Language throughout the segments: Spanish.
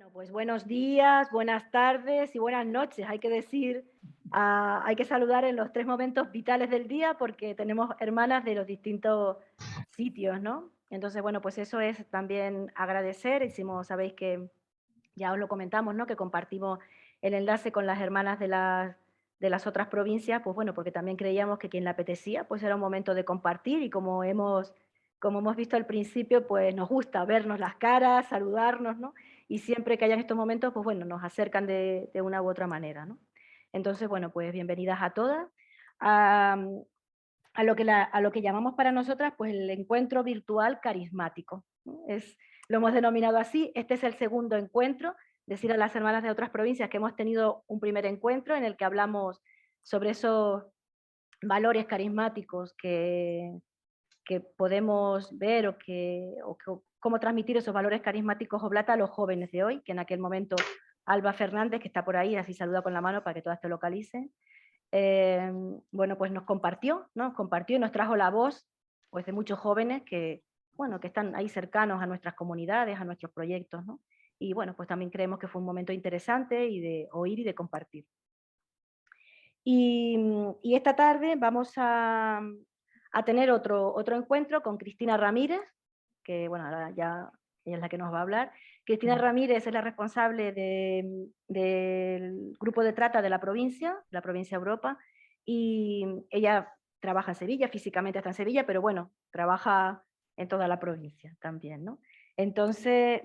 Bueno, pues buenos días, buenas tardes y buenas noches. Hay que decir, hay que saludar en los 3 momentos vitales del día porque tenemos hermanas de los distintos sitios, ¿no? Entonces, bueno, pues eso es también agradecer. Sabéis que ya os lo comentamos, ¿no? Que compartimos el enlace con las hermanas de las otras provincias, pues bueno, porque también creíamos que quien le apetecía, pues era un momento de compartir y como hemos visto al principio, pues nos gusta vernos las caras, saludarnos, ¿no? Y siempre que hayan estos momentos, pues bueno, nos acercan de una u otra manera, ¿no? Entonces, bueno, pues bienvenidas a todas a lo que llamamos para nosotras, pues el encuentro virtual carismático, ¿no? Lo hemos denominado así. Este es el segundo encuentro. Decir a las hermanas de otras provincias que hemos tenido un primer encuentro en el que hablamos sobre esos valores carismáticos que podemos ver cómo transmitir esos valores carismáticos Oblata a los jóvenes de hoy, que en aquel momento Alba Fernández, que está por ahí, así saluda con la mano para que todas te localicen, bueno, pues nos compartió y nos trajo la voz pues, de muchos jóvenes que, bueno, que están ahí cercanos a nuestras comunidades, a nuestros proyectos, ¿no? Y bueno, pues también creemos que fue un momento interesante y de oír y de compartir. Y esta tarde vamos a tener otro encuentro con Cristina Ramírez, que bueno, ahora ya ella es la que nos va a hablar. Cristina Ramírez es la responsable del grupo de trata de la provincia Europa, y ella trabaja en Sevilla, físicamente está en Sevilla, pero bueno, trabaja en toda la provincia también, ¿no? Entonces,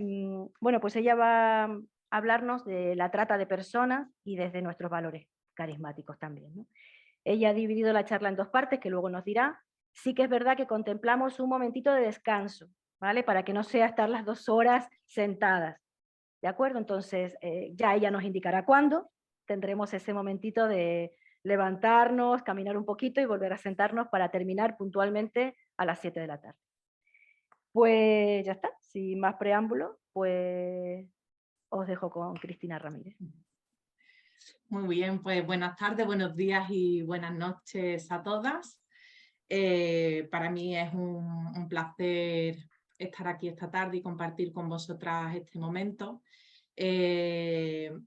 bueno, pues ella va a hablarnos de la trata de personas y desde nuestros valores carismáticos también, ¿no? Ella ha dividido la charla en 2 partes, que luego nos dirá. Sí que es verdad que contemplamos un momentito de descanso, ¿vale? Para que no sea estar las 2 horas sentadas, ¿de acuerdo? Entonces, ya ella nos indicará cuándo tendremos ese momentito de levantarnos, caminar un poquito y volver a sentarnos para terminar puntualmente a las 7 de la tarde. Pues ya está, sin más preámbulo, pues os dejo con Cristina Ramírez. Muy bien, pues buenas tardes, buenos días y buenas noches a todas. Para mí es un placer estar aquí esta tarde y compartir con vosotras este momento.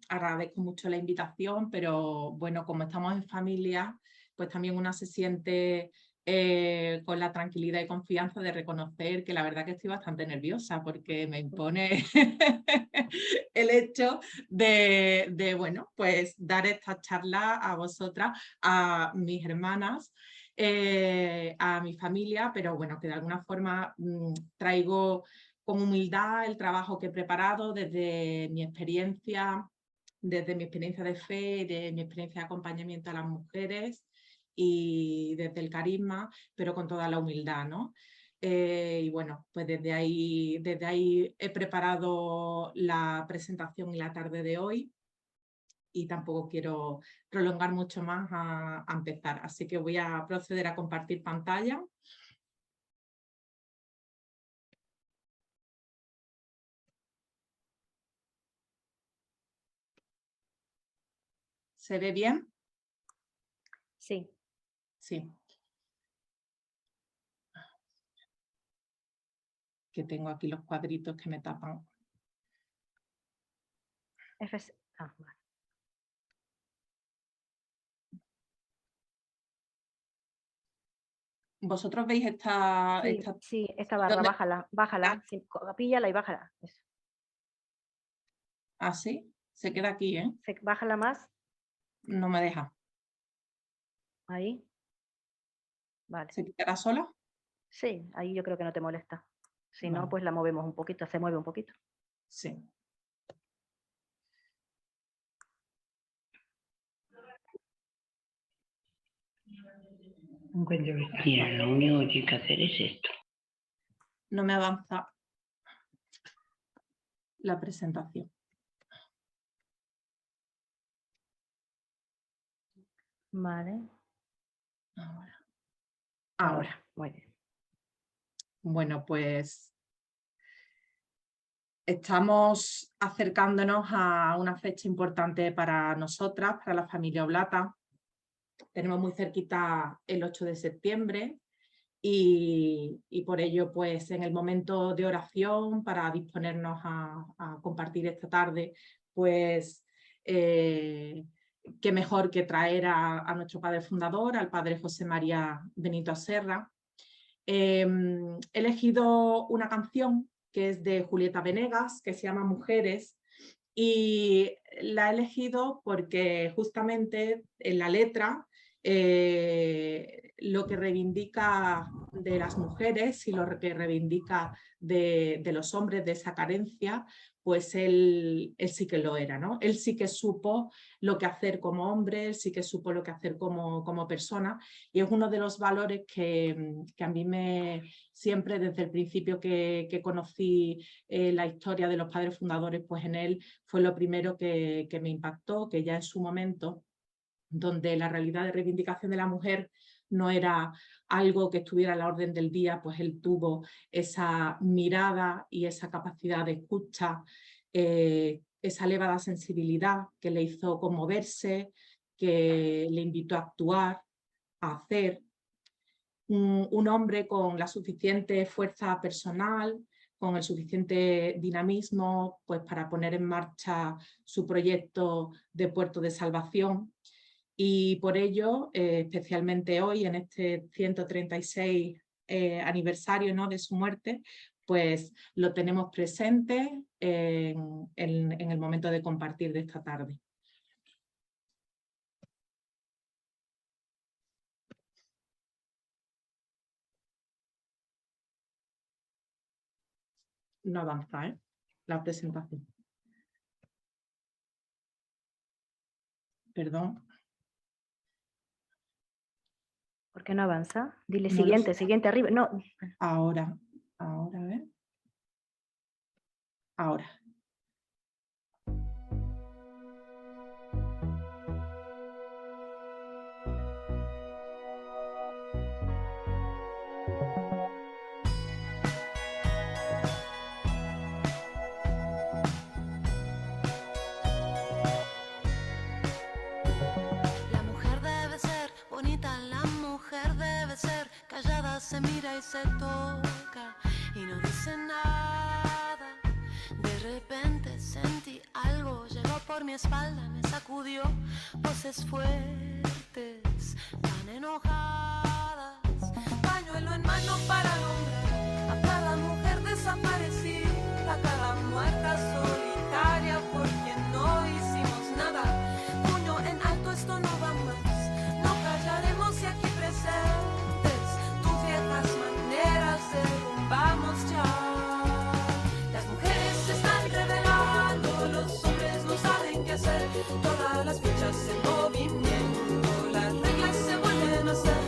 Agradezco mucho la invitación, pero bueno, como estamos en familia, pues también una se siente con la tranquilidad y confianza de reconocer que la verdad que estoy bastante nerviosa porque me impone el hecho de, bueno, pues dar esta charla a vosotras, a mis hermanas, a mi familia, pero bueno, que de alguna forma traigo con humildad el trabajo que he preparado desde mi experiencia de fe, de mi experiencia de acompañamiento a las mujeres y desde el carisma, pero con toda la humildad, ¿no? Y bueno, pues desde ahí he preparado la presentación y la tarde de hoy y tampoco quiero prolongar mucho más a empezar. Así que voy a proceder a compartir pantalla. ¿Se ve bien? Sí. Sí. Que tengo aquí los cuadritos que me tapan. Vale. ¿Vosotros veis esta...? Sí, esta barra, bájala, sí, píllala y bájala. Eso. ¿Ah, sí? Se queda aquí, ¿eh? Bájala más. No me deja. Ahí. Vale. ¿Se quitará sola? Sí, ahí yo creo que no te molesta. Si Vale. no, pues la movemos un poquito, se mueve un poquito. Sí. Mira, lo único que hay que hacer es esto. No me avanza la presentación. Vale. Ahora. Muy bien. Bueno, pues estamos acercándonos a una fecha importante para nosotras, para la familia Oblata. Tenemos muy cerquita el 8 de septiembre y por ello, pues en el momento de oración, para disponernos a compartir esta tarde, pues qué mejor que traer a nuestro padre fundador, al padre José María Benito Serra. He elegido una canción que es de Julieta Venegas, que se llama Mujeres, y la he elegido porque justamente en la letra lo que reivindica de las mujeres y lo que reivindica de los hombres, de esa carencia, pues él sí que lo era, ¿no? Él sí que supo lo que hacer como hombre, él sí que supo lo que hacer como persona, y es uno de los valores que a mí siempre desde el principio que conocí la historia de los padres fundadores, pues en él fue lo primero que me impactó, que ya en su momento, donde la realidad de reivindicación de la mujer no era algo que estuviera a la orden del día, pues él tuvo esa mirada y esa capacidad de escucha, esa elevada sensibilidad que le hizo conmoverse, que le invitó a actuar, a hacer. Un hombre con la suficiente fuerza personal, con el suficiente dinamismo, pues para poner en marcha su proyecto de puerto de salvación. Y por ello, especialmente hoy, en este 136 aniversario, ¿no?, de su muerte, pues lo tenemos presente en el momento de compartir de esta tarde. No avanza, la presentación. Perdón. ¿Por qué no avanza? Dile No siguiente, siguiente arriba. No. Ahora, a ver. Ahora. La mujer debe ser bonita, la mujer debe ser callada, se mira y se toca y no dice nada. De repente sentí algo, llegó por mi espalda, me sacudió, voces fuertes, tan enojadas. Pañuelo en mano para nombrar a cada mujer desaparecida, a cada muerta solitaria por quien no hicimos nada. Puño en alto, esto no va más, no callaremos y aquí presentes tus viejas maneras derrumbamos ya. Las mujeres se están revelando, los hombres no saben qué hacer, todas las fichas en movimiento, las reglas se vuelven a hacer.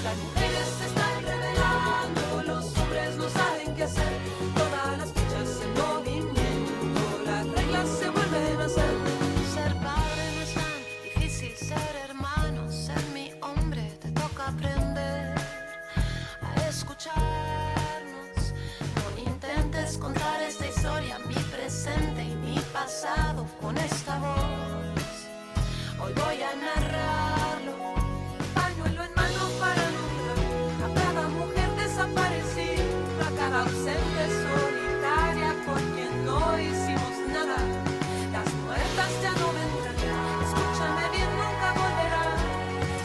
Las mujeres se están revelando, los hombres no saben qué hacer, todas las fichas en movimiento, las reglas se vuelven a hacer. Ser padre no es tan difícil, ser hermano, ser mi hombre, te toca aprender a escucharnos. No intentes contar esta historia, mi presente y mi pasado con esta voz. Hoy voy a narrarlo. Pañuelo en mano para nombrar a cada mujer desaparecida, a cada ausente solitaria por quien no hicimos nada. Las muertas ya no vendrán, escúchame bien, nunca volverán.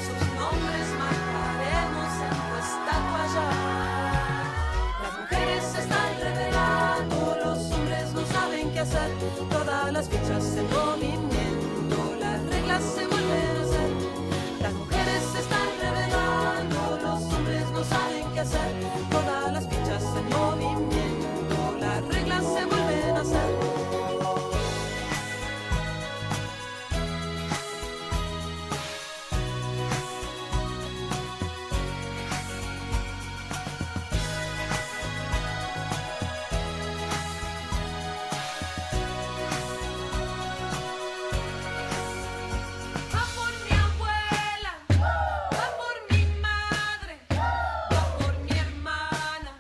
Sus nombres marcaremos en tu estatua ya. Las mujeres se están revelando, los hombres no saben qué hacer, todas las fichas en movimiento, las reglas se vuelven a hacer. Las mujeres se están revelando, los hombres no saben qué hacer, todas las fichas en movimiento, las reglas se vuelven a hacer. Va por mi abuela, va por mi madre, va por mi hermana,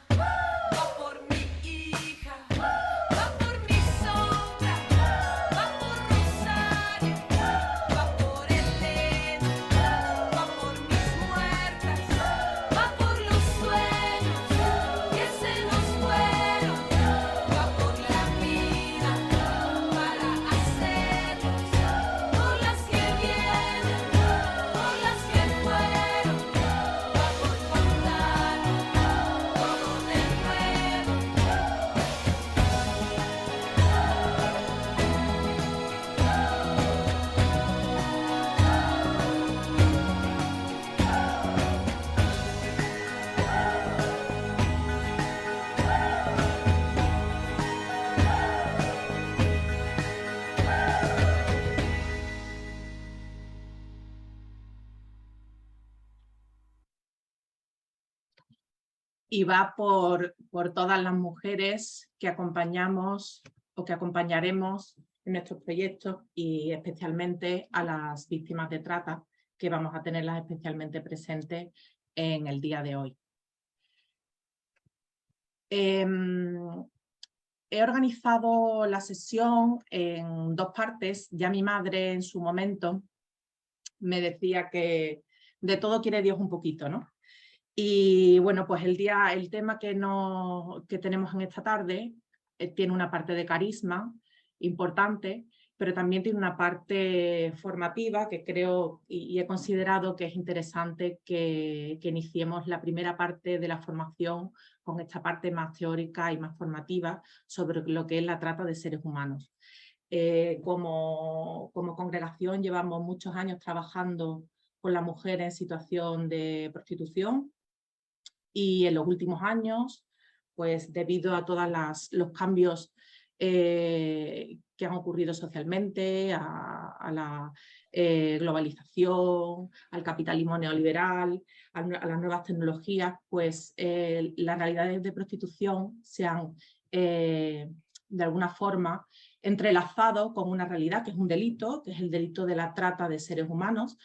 y va por todas las mujeres que acompañamos o que acompañaremos en nuestros proyectos y especialmente a las víctimas de trata, que vamos a tenerlas especialmente presentes en el día de hoy. He organizado la sesión en 2 partes. Ya mi madre en su momento me decía que de todo quiere Dios un poquito, ¿no? Y bueno, pues el tema que tenemos en esta tarde tiene una parte de carisma importante, pero también tiene una parte formativa que creo y he considerado que es interesante que iniciemos la primera parte de la formación con esta parte más teórica y más formativa sobre lo que es la trata de seres humanos. Como congregación llevamos muchos años trabajando con la mujer en situación de prostitución y en los últimos años, pues debido a todos los cambios que han ocurrido socialmente, a la globalización, al capitalismo neoliberal, a las nuevas tecnologías, pues las realidades de prostitución se han de alguna forma entrelazado con una realidad que es un delito, que es el delito de la trata de seres humanos,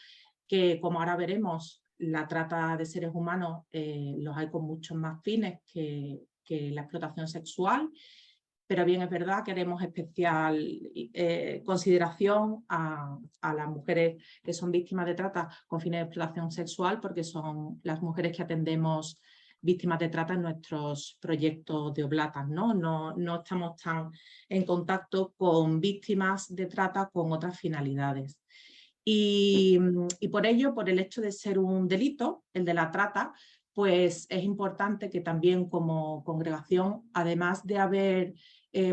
que como ahora veremos, la trata de seres humanos los hay con muchos más fines que la explotación sexual, pero bien es verdad que haremos especial consideración a las mujeres que son víctimas de trata con fines de explotación sexual, porque son las mujeres que atendemos víctimas de trata en nuestros proyectos de Oblatas, ¿no? No estamos tan en contacto con víctimas de trata con otras finalidades. Y por ello, por el hecho de ser un delito, el de la trata, pues es importante que también como congregación, además de haber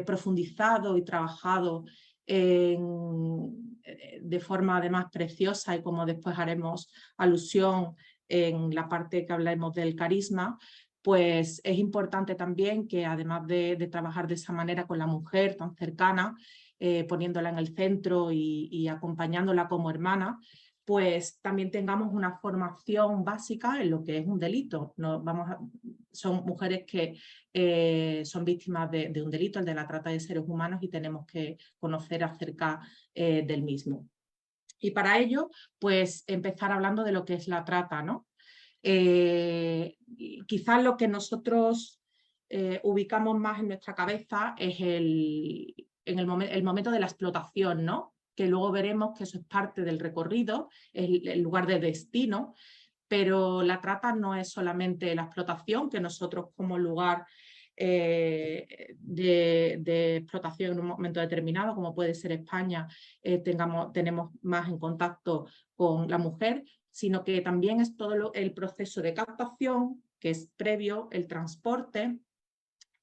profundizado y trabajado de forma además preciosa, y como después haremos alusión en la parte que hablemos del carisma, pues es importante también que además de trabajar de esa manera con la mujer tan cercana, poniéndola en el centro y acompañándola como hermana, pues también tengamos una formación básica en lo que es un delito. Son mujeres que son víctimas de un delito, el de la trata de seres humanos, y tenemos que conocer acerca del mismo. Y para ello, pues empezar hablando de lo que es la trata, ¿no? Quizás lo que nosotros ubicamos más en nuestra cabeza es el momento de la explotación, ¿no? Que luego veremos que eso es parte del recorrido, es el lugar de destino, pero la trata no es solamente la explotación, que nosotros como lugar de explotación en un momento determinado, como puede ser España, tenemos más en contacto con la mujer, sino que también es todo el proceso de captación, que es previo, el transporte,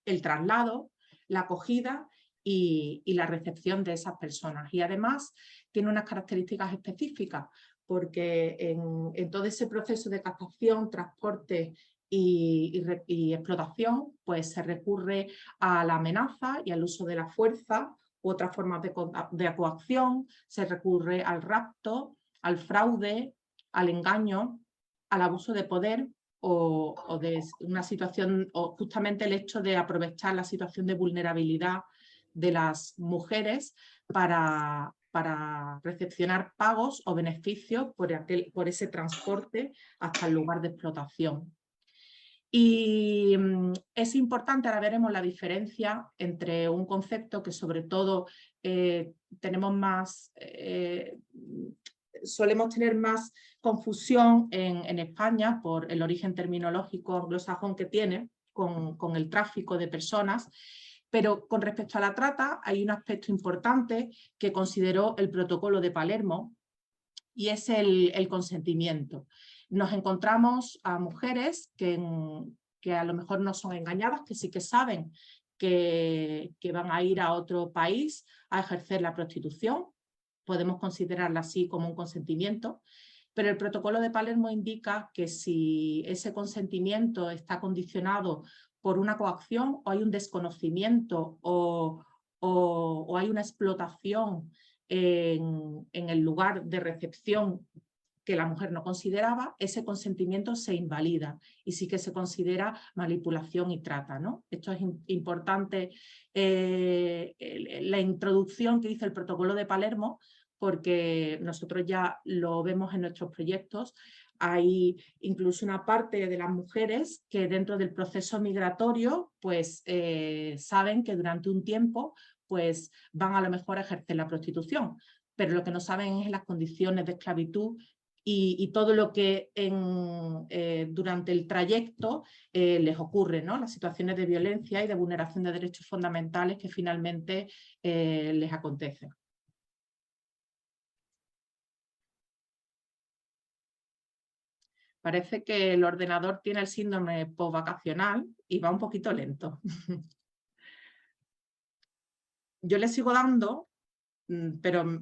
el traslado, la acogida y la recepción de esas personas. Y además tiene unas características específicas, porque en todo ese proceso de captación, transporte y explotación, pues se recurre a la amenaza y al uso de la fuerza, u otras formas de coacción, se recurre al rapto, al fraude, al engaño, al abuso de poder, o de una situación, o justamente el hecho de aprovechar la situación de vulnerabilidad de las mujeres para recepcionar pagos o beneficios por ese transporte hasta el lugar de explotación. Y es importante, ahora veremos la diferencia entre un concepto que sobre todo tenemos más, solemos tener más confusión en España por el origen terminológico anglosajón que tiene con el tráfico de personas, pero con respecto a la trata hay un aspecto importante que consideró el Protocolo de Palermo, y es el consentimiento. Nos encontramos a mujeres que a lo mejor no son engañadas, que sí que saben que van a ir a otro país a ejercer la prostitución. Podemos considerarla así como un consentimiento, pero el Protocolo de Palermo indica que si ese consentimiento está condicionado por una coacción, o hay un desconocimiento o hay una explotación en el lugar de recepción que la mujer no consideraba, ese consentimiento se invalida y sí que se considera manipulación y trata, ¿no? Esto es importante, la introducción que hizo el protocolo de Palermo, porque nosotros ya lo vemos en nuestros proyectos. Hay incluso una parte de las mujeres que dentro del proceso migratorio pues saben que durante un tiempo pues van a lo mejor a ejercer la prostitución, pero lo que no saben es las condiciones de esclavitud y todo lo que durante el trayecto les ocurre, ¿no? Las situaciones de violencia y de vulneración de derechos fundamentales que finalmente les acontecen. Parece que el ordenador tiene el síndrome postvacacional y va un poquito lento. Yo le sigo dando, pero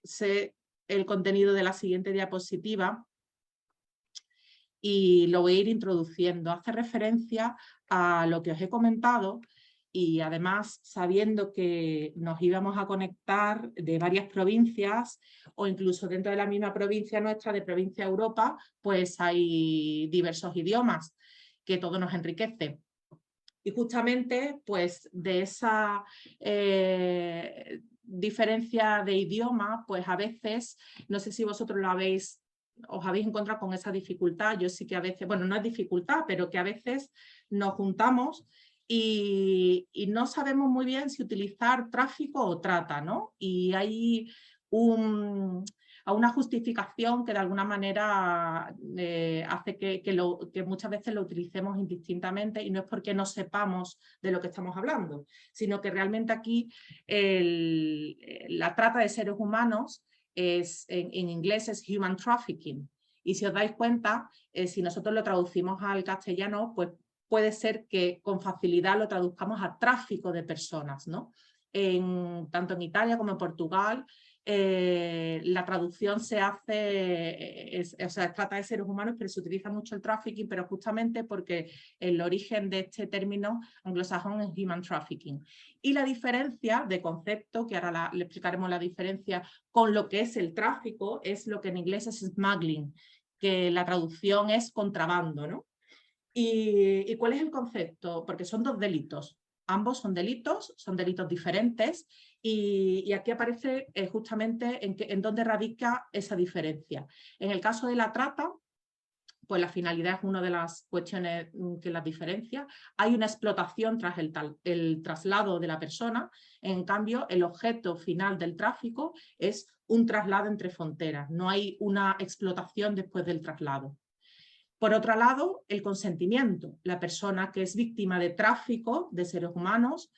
sé el contenido de la siguiente diapositiva y lo voy a ir introduciendo. Hace referencia a lo que os he comentado y además sabiendo que nos íbamos a conectar de varias provincias o incluso dentro de la misma provincia nuestra, de provincia Europa, pues hay diversos idiomas que todo nos enriquece. Y justamente pues de esa diferencia de idioma, pues a veces, no sé si vosotros os habéis encontrado con esa dificultad. Yo sí que a veces, bueno, no es dificultad, pero que a veces nos juntamos y no sabemos muy bien si utilizar tráfico o trata, ¿no? Y hay una justificación que de alguna manera hace que muchas veces lo utilicemos indistintamente, y no es porque no sepamos de lo que estamos hablando, sino que realmente aquí la trata de seres humanos en inglés es human trafficking, y si os dais cuenta, si nosotros lo traducimos al castellano, pues puede ser que con facilidad lo traduzcamos a tráfico de personas, ¿no? Tanto en Italia como en Portugal, la traducción se hace, o sea, trata de seres humanos, pero se utiliza mucho el trafficking, pero justamente porque el origen de este término anglosajón es human trafficking. Y la diferencia de concepto, que ahora le explicaremos la diferencia con lo que es el tráfico, es lo que en inglés es smuggling, que la traducción es contrabando, ¿no? ¿Y cuál es el concepto? Porque son dos delitos. Ambos son delitos diferentes, y aquí aparece justamente en dónde radica esa diferencia. En el caso de la trata, pues la finalidad es una de las cuestiones que las diferencia. Hay una explotación tras el traslado de la persona. En cambio, el objeto final del tráfico es un traslado entre fronteras. No hay una explotación después del traslado. Por otro lado, el consentimiento. La persona que es víctima de tráfico de seres humanos,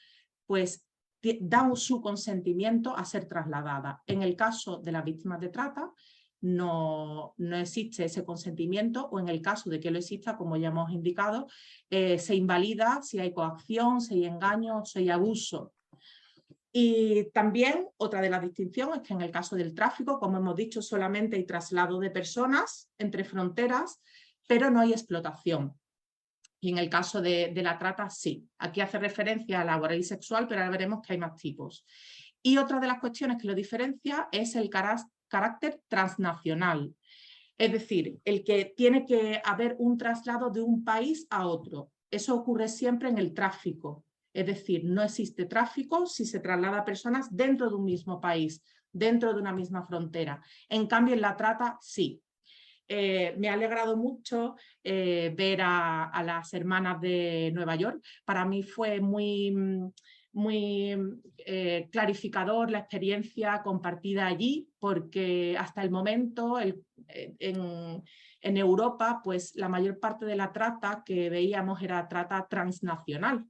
pues da su consentimiento a ser trasladada. En el caso de las víctimas de trata, no existe ese consentimiento, o en el caso de que lo exista, como ya hemos indicado, se invalida si hay coacción, si hay engaño, si hay abuso. Y también otra de las distinciones es que en el caso del tráfico, como hemos dicho, solamente hay traslado de personas entre fronteras, pero no hay explotación. Y en el caso de la trata, sí. Aquí hace referencia a laboral y sexual, pero ahora veremos que hay más tipos. Y otra de las cuestiones que lo diferencia es el carácter transnacional. Es decir, el que tiene que haber un traslado de un país a otro. Eso ocurre siempre en el tráfico. Es decir, no existe tráfico si se traslada a personas dentro de un mismo país, dentro de una misma frontera. En cambio, en la trata, sí. Me ha alegrado mucho ver a las hermanas de Nueva York. Para mí fue muy clarificador la experiencia compartida allí, porque hasta el momento en Europa, pues la mayor parte de la trata que veíamos era trata transnacional,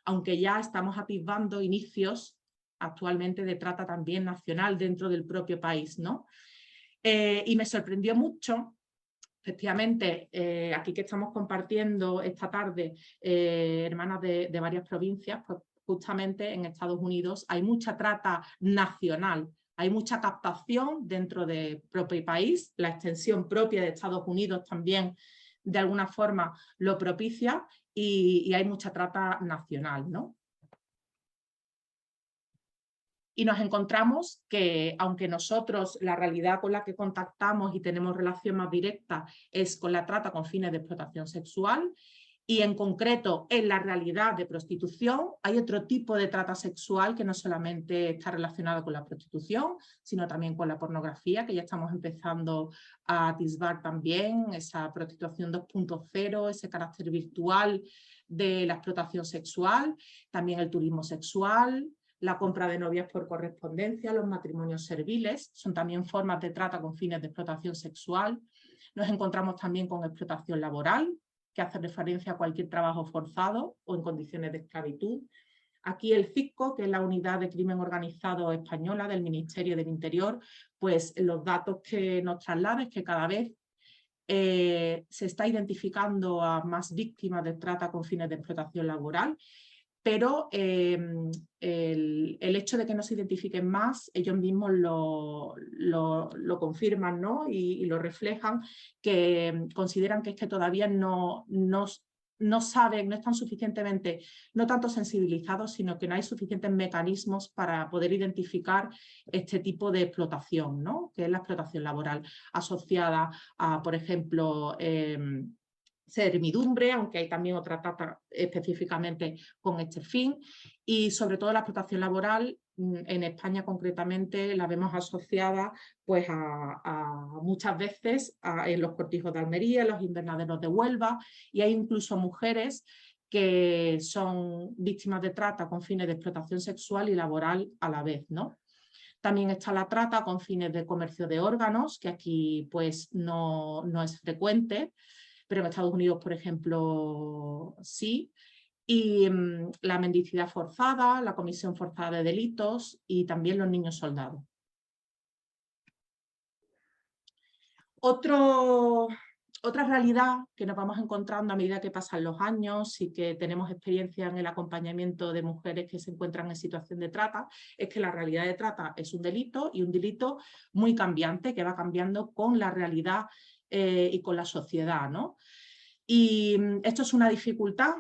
aunque ya estamos atisbando inicios actualmente de trata también nacional dentro del propio país, ¿no? Y me sorprendió mucho. Efectivamente, aquí que estamos compartiendo esta tarde, hermanas de varias provincias, pues justamente en Estados Unidos hay mucha trata nacional, hay mucha captación dentro del propio país, la extensión propia de Estados Unidos también de alguna forma lo propicia, y hay mucha trata nacional, ¿no? Y nos encontramos que, aunque nosotros la realidad con la que contactamos y tenemos relación más directa es con la trata con fines de explotación sexual, y en concreto en la realidad de prostitución, hay otro tipo de trata sexual que no solamente está relacionado con la prostitución, sino también con la pornografía, que ya estamos empezando a atisbar también, esa prostitución 2.0, ese carácter virtual de la explotación sexual, también el turismo sexual, la compra de novias por correspondencia, los matrimonios serviles, son también formas de trata con fines de explotación sexual. Nos encontramos también con explotación laboral, que hace referencia a cualquier trabajo forzado o en condiciones de esclavitud. Aquí el CISCO, que es la Unidad de Crimen Organizado Española del Ministerio del Interior, pues los datos que nos traslada es que cada vez se está identificando a más víctimas de trata con fines de explotación laboral, pero el hecho de que no se identifiquen más, ellos mismos lo confirman, ¿no? y lo reflejan, que consideran que es que todavía no saben, no están suficientemente, no tanto sensibilizados, sino que no hay suficientes mecanismos para poder identificar este tipo de explotación, ¿no? Que es la explotación laboral asociada a, por ejemplo, servidumbre, aunque hay también otra trata específicamente con este fin, y sobre todo la explotación laboral en España concretamente la vemos asociada pues a muchas veces en los cortijos de Almería, en los invernaderos de Huelva, y hay incluso mujeres que son víctimas de trata con fines de explotación sexual y laboral a la vez, ¿no? También está la trata con fines de comercio de órganos, que aquí pues no es frecuente, pero en Estados Unidos, por ejemplo, sí. Y la mendicidad forzada, la comisión forzada de delitos y también los niños soldados. Otra realidad que nos vamos encontrando a medida que pasan los años y que tenemos experiencia en el acompañamiento de mujeres que se encuentran en situación de trata, es que la realidad de trata es un delito, y un delito muy cambiante, que va cambiando con la realidad y con la sociedad, ¿no? Y esto es una dificultad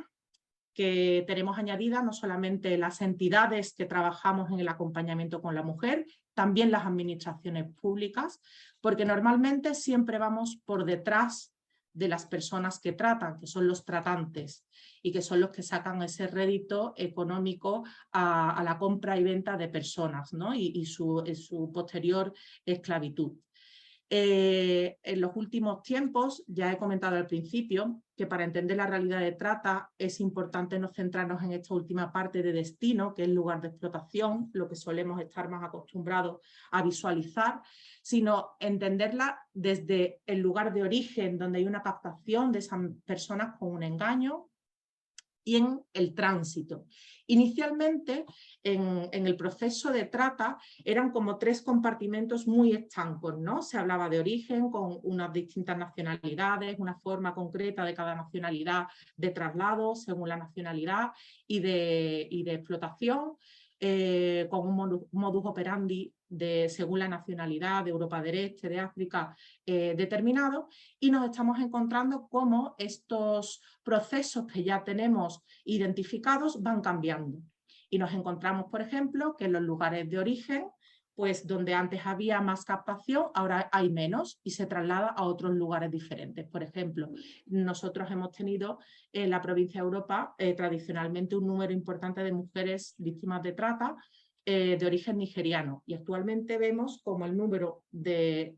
que tenemos añadida no solamente las entidades que trabajamos en el acompañamiento con la mujer, también las administraciones públicas, porque normalmente siempre vamos por detrás de las personas que tratan, que son los tratantes, y que son los que sacan ese rédito económico a la compra y venta de personas, ¿no? y su posterior esclavitud. En los últimos tiempos, ya he comentado al principio, que para entender la realidad de trata es importante no centrarnos en esta última parte de destino, que es el lugar de explotación, lo que solemos estar más acostumbrados a visualizar, sino entenderla desde el lugar de origen, donde hay una captación de esas personas con un engaño, y en el tránsito. Inicialmente, en el proceso de trata, eran como 3 compartimentos muy estancos, ¿no? Se hablaba de origen, con unas distintas nacionalidades, una forma concreta de cada nacionalidad de traslado, según la nacionalidad, y de explotación, con un modus operandi según la nacionalidad de Europa del Este, de África, determinado, y nos estamos encontrando cómo estos procesos que ya tenemos identificados van cambiando. Y nos encontramos, por ejemplo, que en los lugares de origen, pues donde antes había más captación, ahora hay menos y se traslada a otros lugares diferentes. Por ejemplo, nosotros hemos tenido en la provincia de Europa tradicionalmente un número importante de mujeres víctimas de trata de origen nigeriano, y actualmente vemos como el número de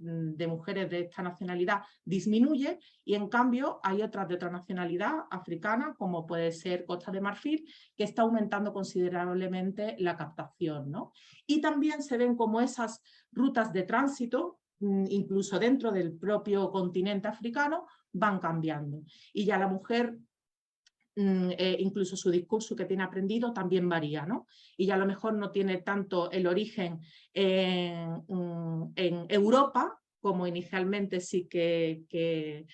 mujeres de esta nacionalidad disminuye, y en cambio hay otras de otra nacionalidad africana, como puede ser Costa de Marfil, que está aumentando considerablemente la captación, ¿no? Y también se ven como esas rutas de tránsito, incluso dentro del propio continente africano, van cambiando, y ya la mujer incluso su discurso que tiene aprendido también varía, ¿no? Y ya a lo mejor no tiene tanto el origen en Europa, como inicialmente sí que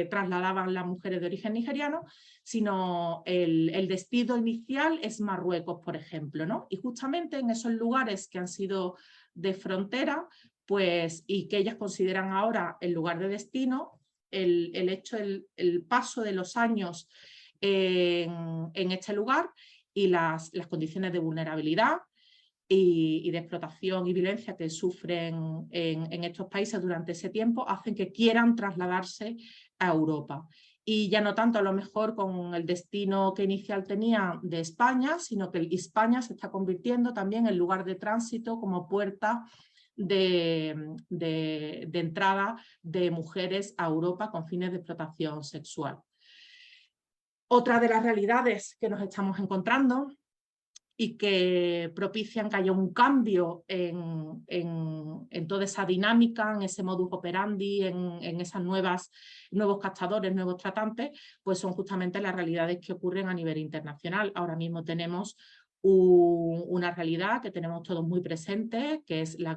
trasladaban las mujeres de origen nigeriano, sino el destino inicial es Marruecos, por ejemplo, ¿no? Y justamente en esos lugares que han sido de frontera, pues, y que ellas consideran ahora el lugar de destino, el paso de los años en este lugar y las condiciones de vulnerabilidad y de explotación y violencia que sufren en estos países durante ese tiempo hacen que quieran trasladarse a Europa. Y ya no tanto a lo mejor con el destino que inicial tenía de España, sino que España se está convirtiendo también en lugar de tránsito como puerta de entrada de mujeres a Europa con fines de explotación sexual. Otra de las realidades que nos estamos encontrando y que propician que haya un cambio en toda esa dinámica, en ese modus operandi, en esas nuevos captadores, nuevos tratantes, pues son justamente las realidades que ocurren a nivel internacional. Ahora mismo tenemos una realidad que tenemos todos muy presente, que es la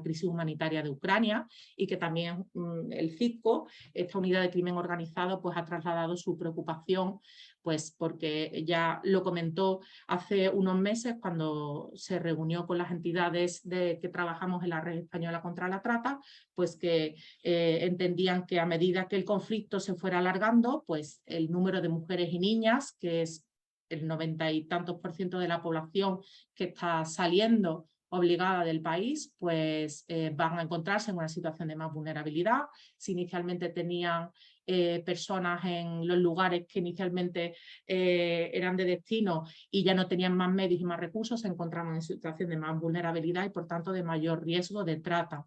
crisis humanitaria de Ucrania, y que también el CITCO, esta unidad de crimen organizado, pues ha trasladado su preocupación, pues porque ya lo comentó hace unos meses cuando se reunió con las entidades que trabajamos en la Red Española contra la Trata, pues que entendían que a medida que el conflicto se fuera alargando, pues el número de mujeres y niñas, que es el 90 y tantos % de la población que está saliendo obligada del país, pues van a encontrarse en una situación de más vulnerabilidad. Si inicialmente tenían personas en los lugares que inicialmente eran de destino y ya no tenían más medios y más recursos, se encontraban en situación de más vulnerabilidad y por tanto de mayor riesgo de trata.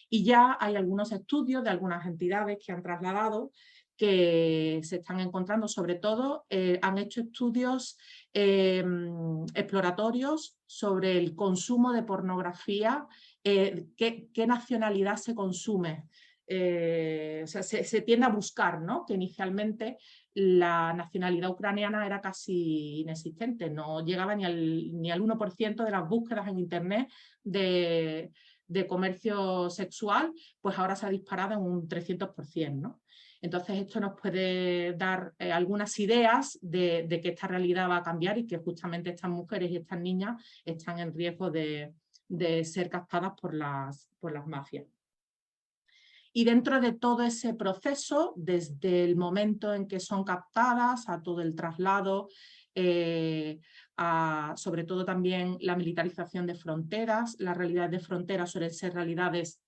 Y ya hay algunos estudios de algunas entidades que han trasladado que se están encontrando, sobre todo han hecho estudios exploratorios sobre el consumo de pornografía, qué nacionalidad se consume. O sea, se tiende a buscar, ¿no? Que inicialmente la nacionalidad ucraniana era casi inexistente, no llegaba ni al 1% de las búsquedas en internet de comercio sexual, pues ahora se ha disparado en un 300%, ¿no? Entonces esto nos puede dar algunas ideas de que esta realidad va a cambiar y que justamente estas mujeres y estas niñas están en riesgo de ser captadas por las mafias. Y dentro de todo ese proceso, desde el momento en que son captadas, a todo el traslado, sobre todo también la militarización de fronteras, las realidades de fronteras suelen ser realidades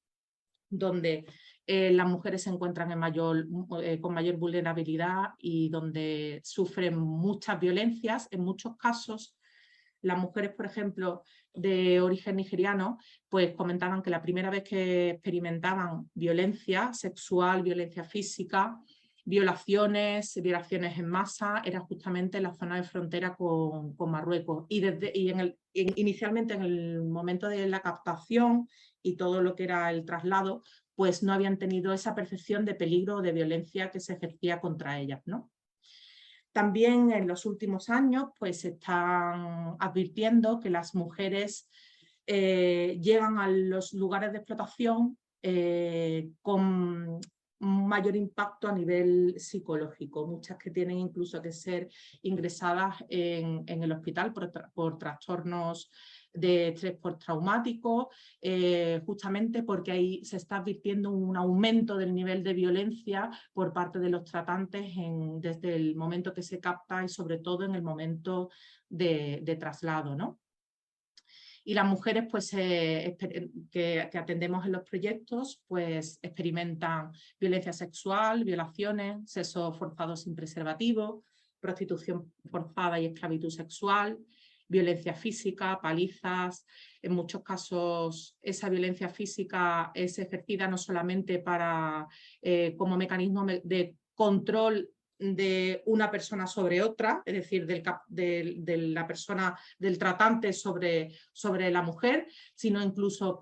donde las mujeres se encuentran con mayor vulnerabilidad y donde sufren muchas violencias. En muchos casos, las mujeres, por ejemplo, de origen nigeriano, pues comentaban que la primera vez que experimentaban violencia sexual, violencia física, violaciones en masa, era justamente en la zona de frontera con Marruecos. Inicialmente en el momento de la captación y todo lo que era el traslado, pues no habían tenido esa percepción de peligro o de violencia que se ejercía contra ellas, ¿no? También en los últimos años pues se están advirtiendo que las mujeres llegan a los lugares de explotación con un mayor impacto a nivel psicológico, muchas que tienen incluso que ser ingresadas en el hospital por trastornos de estrés postraumático, justamente porque ahí se está advirtiendo un aumento del nivel de violencia por parte de los tratantes desde el momento que se capta y sobre todo en el momento de traslado, ¿no? Y las mujeres pues, que atendemos en los proyectos pues, experimentan violencia sexual, violaciones, sexo forzado sin preservativo, prostitución forzada y esclavitud sexual, violencia física, palizas. En muchos casos esa violencia física es ejercida no solamente como mecanismo de control de una persona sobre otra, es decir, de la persona, del tratante sobre la mujer, sino incluso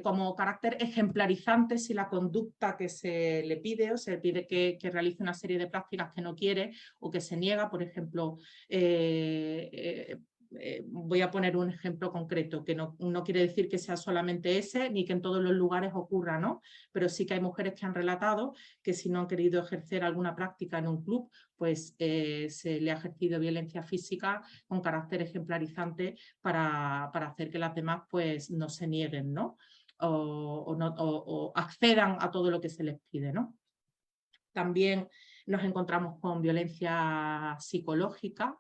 como carácter ejemplarizante si la conducta que se le pide o se le pide que realice una serie de prácticas que no quiere o que se niega, por ejemplo, voy a poner un ejemplo concreto, que no quiere decir que sea solamente ese, ni que en todos los lugares ocurra, ¿no? Pero sí que hay mujeres que han relatado que si no han querido ejercer alguna práctica en un club, pues se le ha ejercido violencia física con carácter ejemplarizante para hacer que las demás pues no se nieguen, ¿no? O accedan a todo lo que se les pide, ¿no? También nos encontramos con violencia psicológica.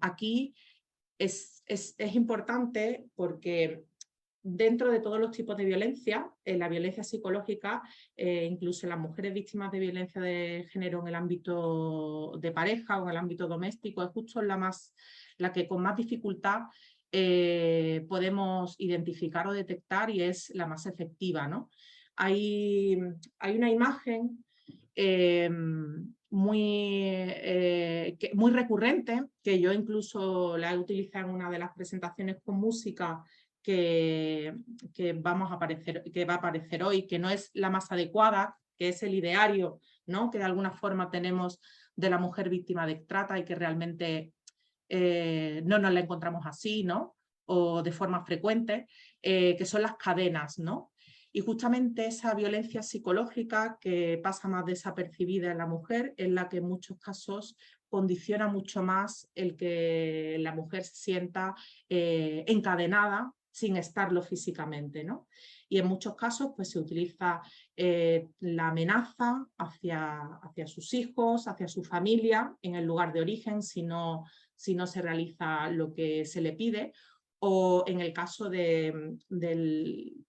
Aquí es importante porque dentro de todos los tipos de violencia, la violencia psicológica, incluso las mujeres víctimas de violencia de género en el ámbito de pareja o en el ámbito doméstico, es justo la que con más dificultad podemos identificar o detectar y es la más efectiva, ¿no? Hay una imagen muy recurrente, que yo incluso la he utilizado en una de las presentaciones con música que va a aparecer hoy, que no es la más adecuada, que es el ideario, ¿no? Que de alguna forma tenemos de la mujer víctima de trata y que realmente no nos la encontramos así, ¿no? O de forma frecuente, que son las cadenas, ¿no? Y justamente esa violencia psicológica que pasa más desapercibida en la mujer es la que en muchos casos condiciona mucho más el que la mujer se sienta encadenada sin estarlo físicamente, ¿no? Y en muchos casos pues, se utiliza la amenaza hacia sus hijos, hacia su familia, en el lugar de origen, si no se realiza lo que se le pide, o en el caso de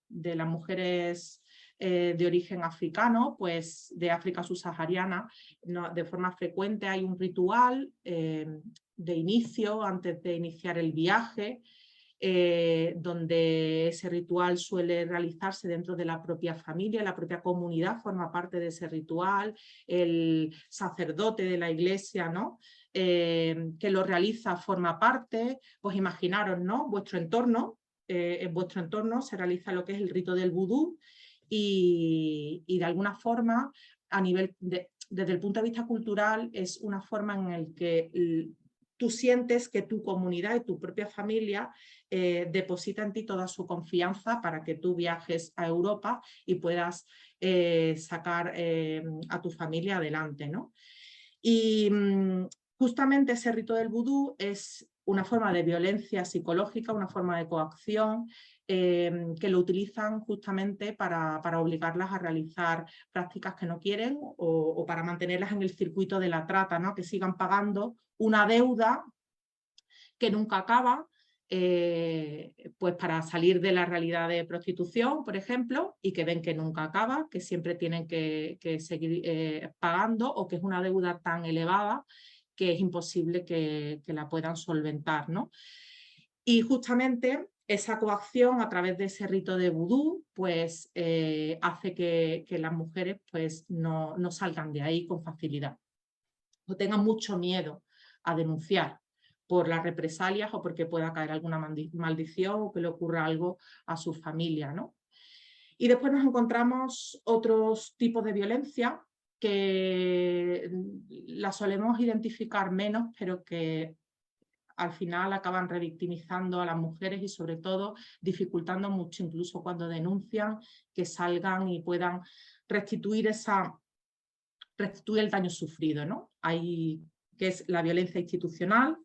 las mujeres de origen africano, pues de África subsahariana, de forma frecuente hay un ritual de inicio, antes de iniciar el viaje, donde ese ritual suele realizarse dentro de la propia familia, la propia comunidad forma parte de ese ritual, el sacerdote de la iglesia, ¿no? Que lo realiza forma parte, pues imaginaros, ¿no? En vuestro entorno se realiza lo que es el rito del vudú y de alguna forma, desde el punto de vista cultural, es una forma en la que tú sientes que tu comunidad y tu propia familia deposita en ti toda su confianza para que tú viajes a Europa y puedas sacar a tu familia adelante, ¿no? Y justamente ese rito del vudú es una forma de violencia psicológica, una forma de coacción, que lo utilizan justamente para obligarlas a realizar prácticas que no quieren o para mantenerlas en el circuito de la trata, ¿no? Que sigan pagando una deuda que nunca acaba, pues para salir de la realidad de prostitución, por ejemplo, y que ven que nunca acaba, que siempre tienen que seguir pagando o que es una deuda tan elevada que es imposible que la puedan solventar, ¿no? Y justamente esa coacción a través de ese rito de vudú pues hace que las mujeres pues no salgan de ahí con facilidad o tengan mucho miedo a denunciar por las represalias o porque pueda caer alguna maldición o que le ocurra algo a su familia, ¿no? Y después nos encontramos otros tipos de violencia que la solemos identificar menos, pero que al final acaban revictimizando a las mujeres y sobre todo dificultando mucho, incluso cuando denuncian, que salgan y puedan restituir el daño sufrido, ¿no? Que es la violencia institucional,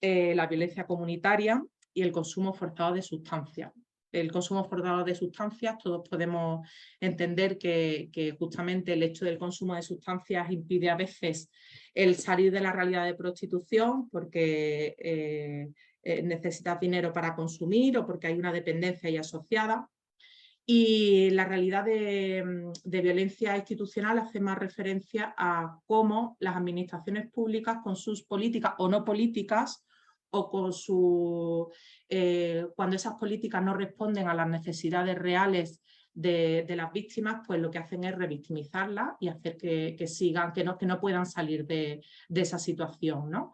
la violencia comunitaria y el consumo forzado de sustancias. El consumo forzado de sustancias, todos podemos entender que justamente el hecho del consumo de sustancias impide a veces el salir de la realidad de prostitución porque necesitas dinero para consumir o porque hay una dependencia ahí asociada. Y la realidad de violencia institucional hace más referencia a cómo las administraciones públicas con sus políticas o no políticas o con cuando esas políticas no responden a las necesidades reales de las víctimas, pues lo que hacen es revictimizarlas y hacer que sigan, que no puedan salir de esa situación, ¿no?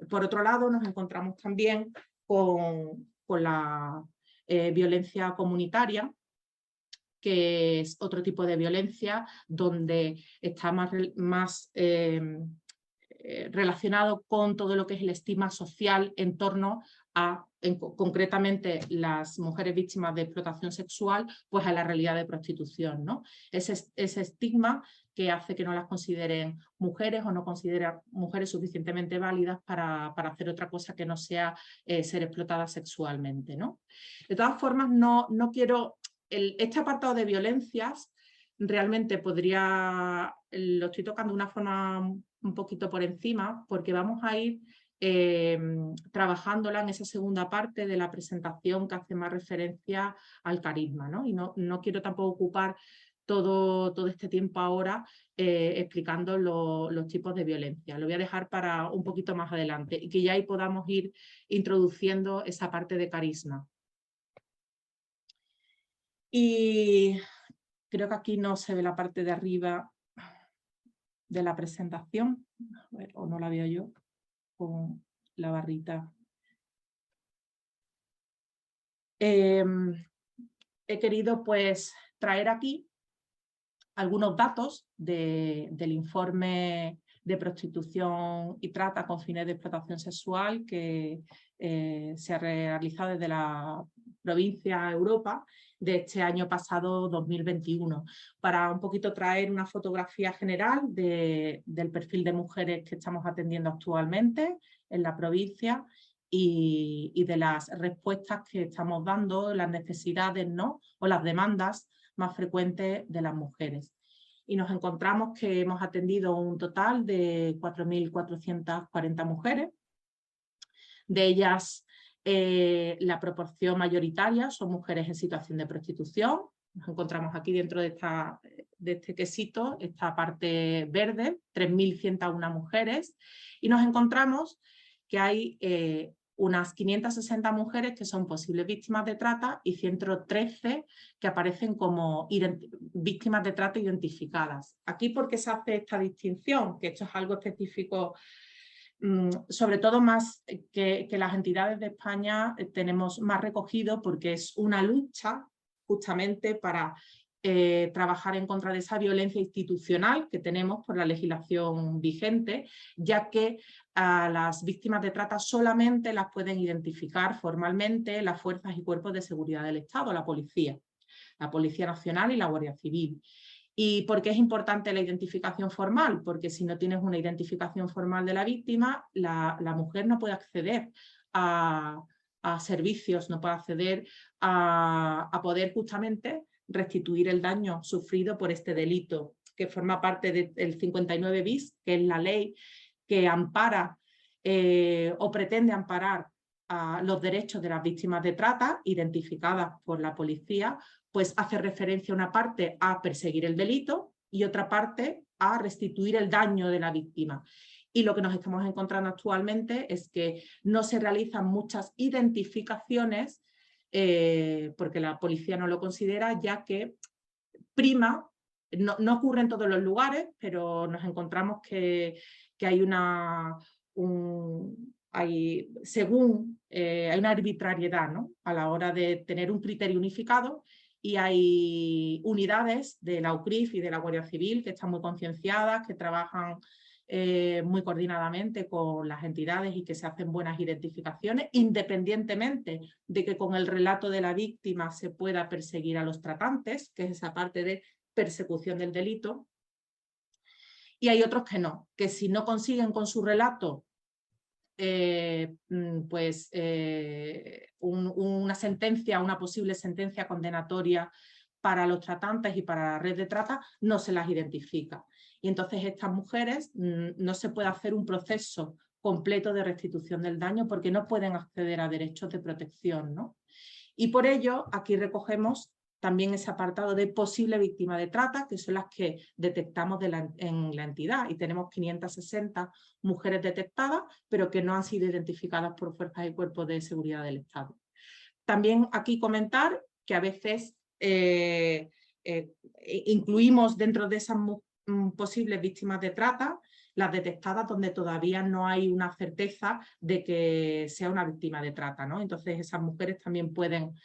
Por otro lado, nos encontramos también con la violencia comunitaria, que es otro tipo de violencia donde está más relacionado con todo lo que es el estigma social en torno a, concretamente, las mujeres víctimas de explotación sexual, pues a la realidad de prostitución, ¿no? Ese estigma que hace que no las consideren mujeres o no consideren mujeres suficientemente válidas para hacer otra cosa que no sea ser explotadas sexualmente, ¿no? De todas formas, no quiero... Este apartado de violencias realmente lo estoy tocando de una forma un poquito por encima, porque vamos a ir trabajándola en esa segunda parte de la presentación que hace más referencia al carisma, ¿no? Y no quiero tampoco ocupar todo este tiempo ahora explicando los tipos de violencia. Lo voy a dejar para un poquito más adelante y que ya ahí podamos ir introduciendo esa parte de carisma. Y creo que aquí no se ve la parte de arriba de la presentación. A ver, o no la veo yo con la barrita. He querido pues traer aquí algunos datos del informe de prostitución y trata con fines de explotación sexual que se ha realizado desde la provincia Europa de este año pasado 2021, para un poquito traer una fotografía general del perfil de mujeres que estamos atendiendo actualmente en la provincia y de las respuestas que estamos dando, las necesidades, ¿no? O las demandas más frecuentes de las mujeres. Y nos encontramos que hemos atendido un total de 4.440 mujeres. De ellas, la proporción mayoritaria son mujeres en situación de prostitución. Nos encontramos aquí dentro de este quesito, esta parte verde, 3.101 mujeres. Y nos encontramos que hay unas 560 mujeres que son posibles víctimas de trata y 113 que aparecen como víctimas de trata identificadas. Aquí, ¿por qué se hace esta distinción? Que esto es algo específico, sobre todo más que las entidades de España tenemos más recogido, porque es una lucha justamente para trabajar en contra de esa violencia institucional que tenemos por la legislación vigente, ya que a las víctimas de trata solamente las pueden identificar formalmente las fuerzas y cuerpos de seguridad del Estado, la Policía Nacional y la Guardia Civil. ¿Y por qué es importante la identificación formal? Porque si no tienes una identificación formal de la víctima, la mujer no puede acceder a servicios, no puede acceder a poder justamente restituir el daño sufrido por este delito, que forma parte del 59 bis, que es la ley que ampara o pretende amparar a los derechos de las víctimas de trata identificadas por la policía, pues hace referencia una parte a perseguir el delito y otra parte a restituir el daño de la víctima. Y lo que nos estamos encontrando actualmente es que no se realizan muchas identificaciones porque la policía no lo considera, ya que prima, no ocurre en todos los lugares, pero nos encontramos que hay hay una arbitrariedad, ¿no? A la hora de tener un criterio unificado, y hay unidades de la UCRIF y de la Guardia Civil que están muy concienciadas, que trabajan muy coordinadamente con las entidades y que se hacen buenas identificaciones, independientemente de que con el relato de la víctima se pueda perseguir a los tratantes, que es esa parte de persecución del delito. Y hay otros que no, que si no consiguen con su relato una sentencia, una posible sentencia condenatoria para los tratantes y para la red de trata, no se las identifica. Y entonces estas mujeres no se puede hacer un proceso completo de restitución del daño porque no pueden acceder a derechos de protección, ¿no? Y por ello aquí recogemos también ese apartado de posible víctima de trata, que son las que detectamos en la entidad, y tenemos 560 mujeres detectadas, pero que no han sido identificadas por fuerzas y cuerpos de seguridad del Estado. También aquí comentar que a veces incluimos dentro de esas posibles víctimas de trata las detectadas donde todavía no hay una certeza de que sea una víctima de trata, ¿no? Entonces esas mujeres también pueden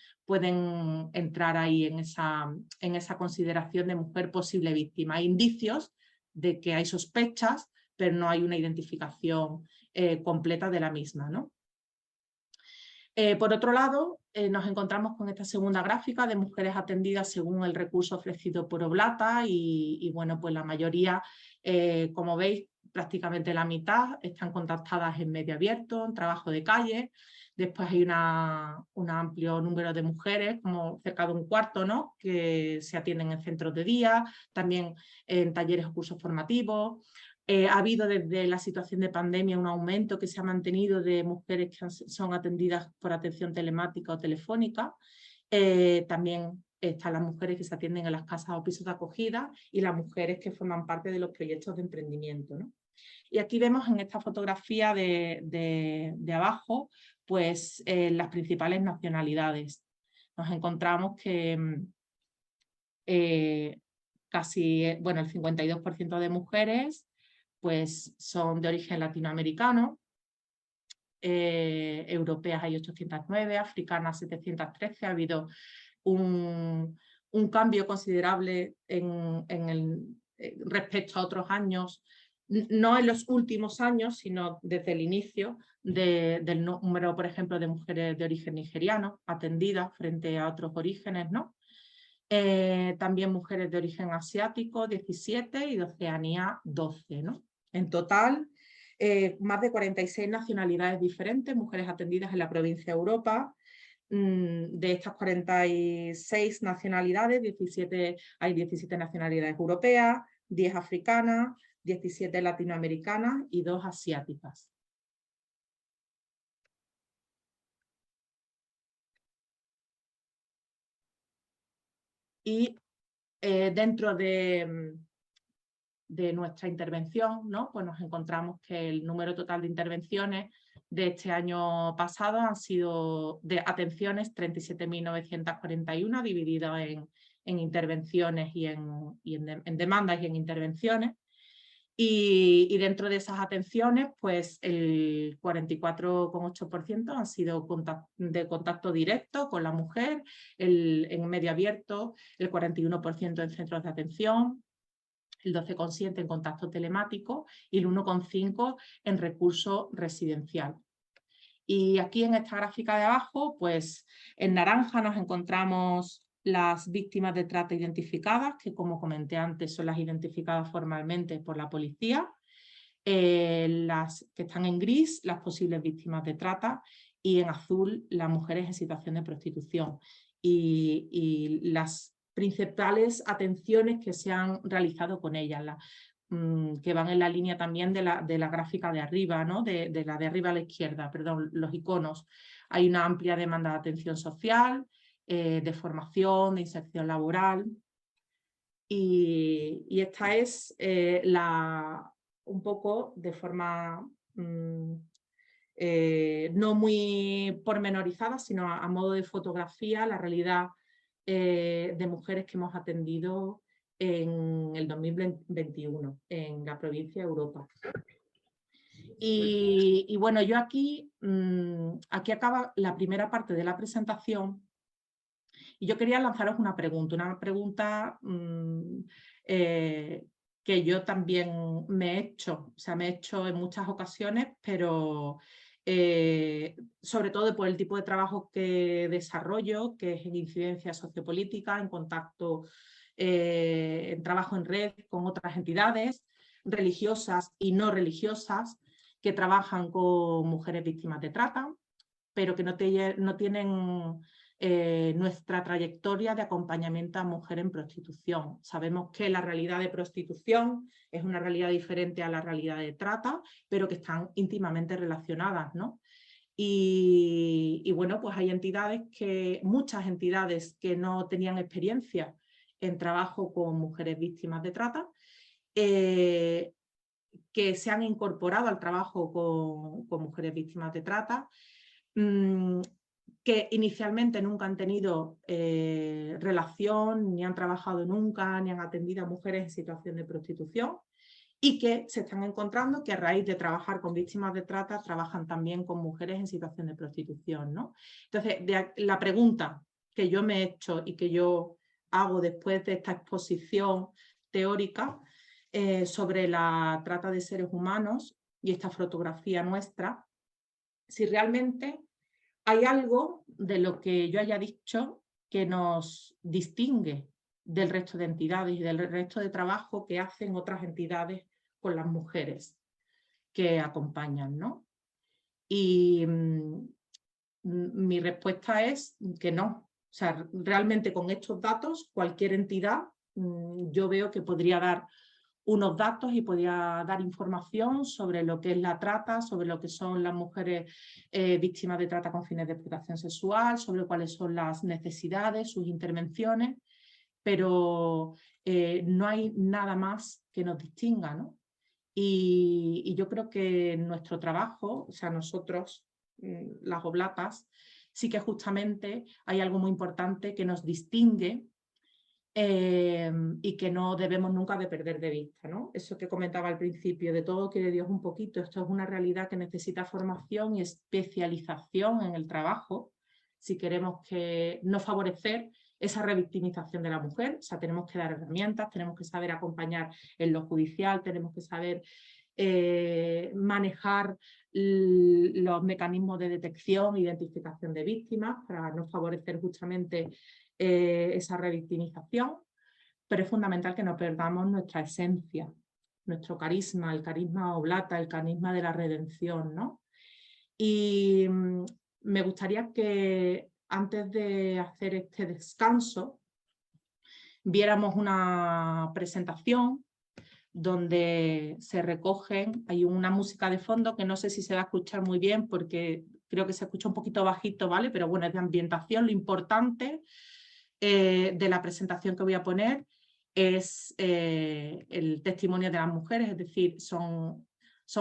entrar ahí en esa consideración de mujer posible víctima. Hay indicios de que hay sospechas, pero no hay una identificación completa de la misma, ¿no? Por otro lado, nos encontramos con esta segunda gráfica de mujeres atendidas según el recurso ofrecido por Oblata y bueno, pues la mayoría, como veis, prácticamente la mitad están contactadas en medio abierto, en trabajo de calle. Después hay un amplio número de mujeres, como cerca de un cuarto, ¿no?, que se atienden en centros de día, también en talleres o cursos formativos. Ha habido desde la situación de pandemia un aumento que se ha mantenido de mujeres que son atendidas por atención telemática o telefónica. También están las mujeres que se atienden en las casas o pisos de acogida y las mujeres que forman parte de los proyectos de emprendimiento, ¿no? Y aquí vemos en esta fotografía de abajo pues, las principales nacionalidades. Nos encontramos que casi, bueno, el 52% de mujeres pues, son de origen latinoamericano, europeas hay 809, africanas 713, ha habido un cambio considerable respecto a otros años, no en los últimos años, sino desde el inicio del número, por ejemplo, de mujeres de origen nigeriano atendidas frente a otros orígenes, ¿no? También mujeres de origen asiático, 17, y de Oceanía, 12, ¿no? En total, más de 46 nacionalidades diferentes, mujeres atendidas en la provincia de Europa. De estas 46 nacionalidades, hay 17 nacionalidades europeas, 10 africanas, 17 latinoamericanas y 2 asiáticas. Y dentro de nuestra intervención, ¿no? Pues nos encontramos que el número total de intervenciones de este año pasado han sido de atenciones 37.941, dividido en intervenciones y en demandas y en intervenciones. Y dentro de esas atenciones, pues el 44,8% han sido de contacto directo con la mujer, en medio abierto, el 41% en centros de atención, el 12,7% en contacto telemático y el 1,5% en recurso residencial. Y aquí en esta gráfica de abajo, pues en naranja nos encontramos las víctimas de trata identificadas, que como comenté antes son las identificadas formalmente por la policía, las que están en gris, las posibles víctimas de trata, y en azul las mujeres en situación de prostitución. Y las principales atenciones que se han realizado con ellas, que van en la línea también de la gráfica de arriba, ¿no? de la de arriba a la izquierda, perdón, los iconos. Hay una amplia demanda de atención social, de formación, de inserción laboral. Y esta es un poco de forma no muy pormenorizada, sino a modo de fotografía, la realidad de mujeres que hemos atendido en el 2021 en la provincia de Europa. Y bueno, yo aquí acaba la primera parte de la presentación y yo quería lanzaros una pregunta que yo también me he hecho, o sea, me he hecho en muchas ocasiones, pero sobre todo por el tipo de trabajo que desarrollo, que es en incidencia sociopolítica, en contacto, en trabajo en red con otras entidades religiosas y no religiosas que trabajan con mujeres víctimas de trata, pero que no tienen nuestra trayectoria de acompañamiento a mujeres en prostitución. Sabemos que la realidad de prostitución es una realidad diferente a la realidad de trata, pero que están íntimamente relacionadas, ¿no? Y bueno, pues hay muchas entidades que no tenían experiencia en trabajo con mujeres víctimas de trata, que se han incorporado al trabajo con mujeres víctimas de trata, que inicialmente nunca han tenido relación, ni han trabajado nunca, ni han atendido a mujeres en situación de prostitución, y que se están encontrando que a raíz de trabajar con víctimas de trata trabajan también con mujeres en situación de prostitución, ¿no? Entonces, la pregunta que yo me he hecho y que yo hago después de esta exposición teórica sobre la trata de seres humanos y esta fotografía nuestra, si realmente hay algo de lo que yo haya dicho que nos distingue del resto de entidades y del resto de trabajo que hacen otras entidades con las mujeres que acompañan, ¿no? Y mi respuesta es que no. O sea, realmente con estos datos cualquier entidad yo veo que podría dar unos datos y podía dar información sobre lo que es la trata, sobre lo que son las mujeres víctimas de trata con fines de explotación sexual, sobre cuáles son las necesidades, sus intervenciones, pero no hay nada más que nos distinga, ¿no? Y yo creo que nuestro trabajo, o sea, nosotros, las oblatas, sí que justamente hay algo muy importante que nos distingue y que no debemos nunca de perder de vista, ¿no? Eso que comentaba al principio, de todo quiere Dios un poquito, esto es una realidad que necesita formación y especialización en el trabajo si queremos que no favorecer esa revictimización de la mujer, o sea, tenemos que dar herramientas, tenemos que saber acompañar en lo judicial, tenemos que saber manejar los mecanismos de detección e identificación de víctimas para no favorecer justamente esa revictimización, pero es fundamental que no perdamos nuestra esencia, nuestro carisma, el carisma oblata, el carisma de la redención, ¿no? Y me gustaría que antes de hacer este descanso viéramos una presentación donde se recogen, hay una música de fondo que no sé si se va a escuchar muy bien porque creo que se escucha un poquito bajito, ¿vale? Pero bueno, es de ambientación. Lo importante de la presentación que voy a poner es el testimonio de las mujeres, es decir, son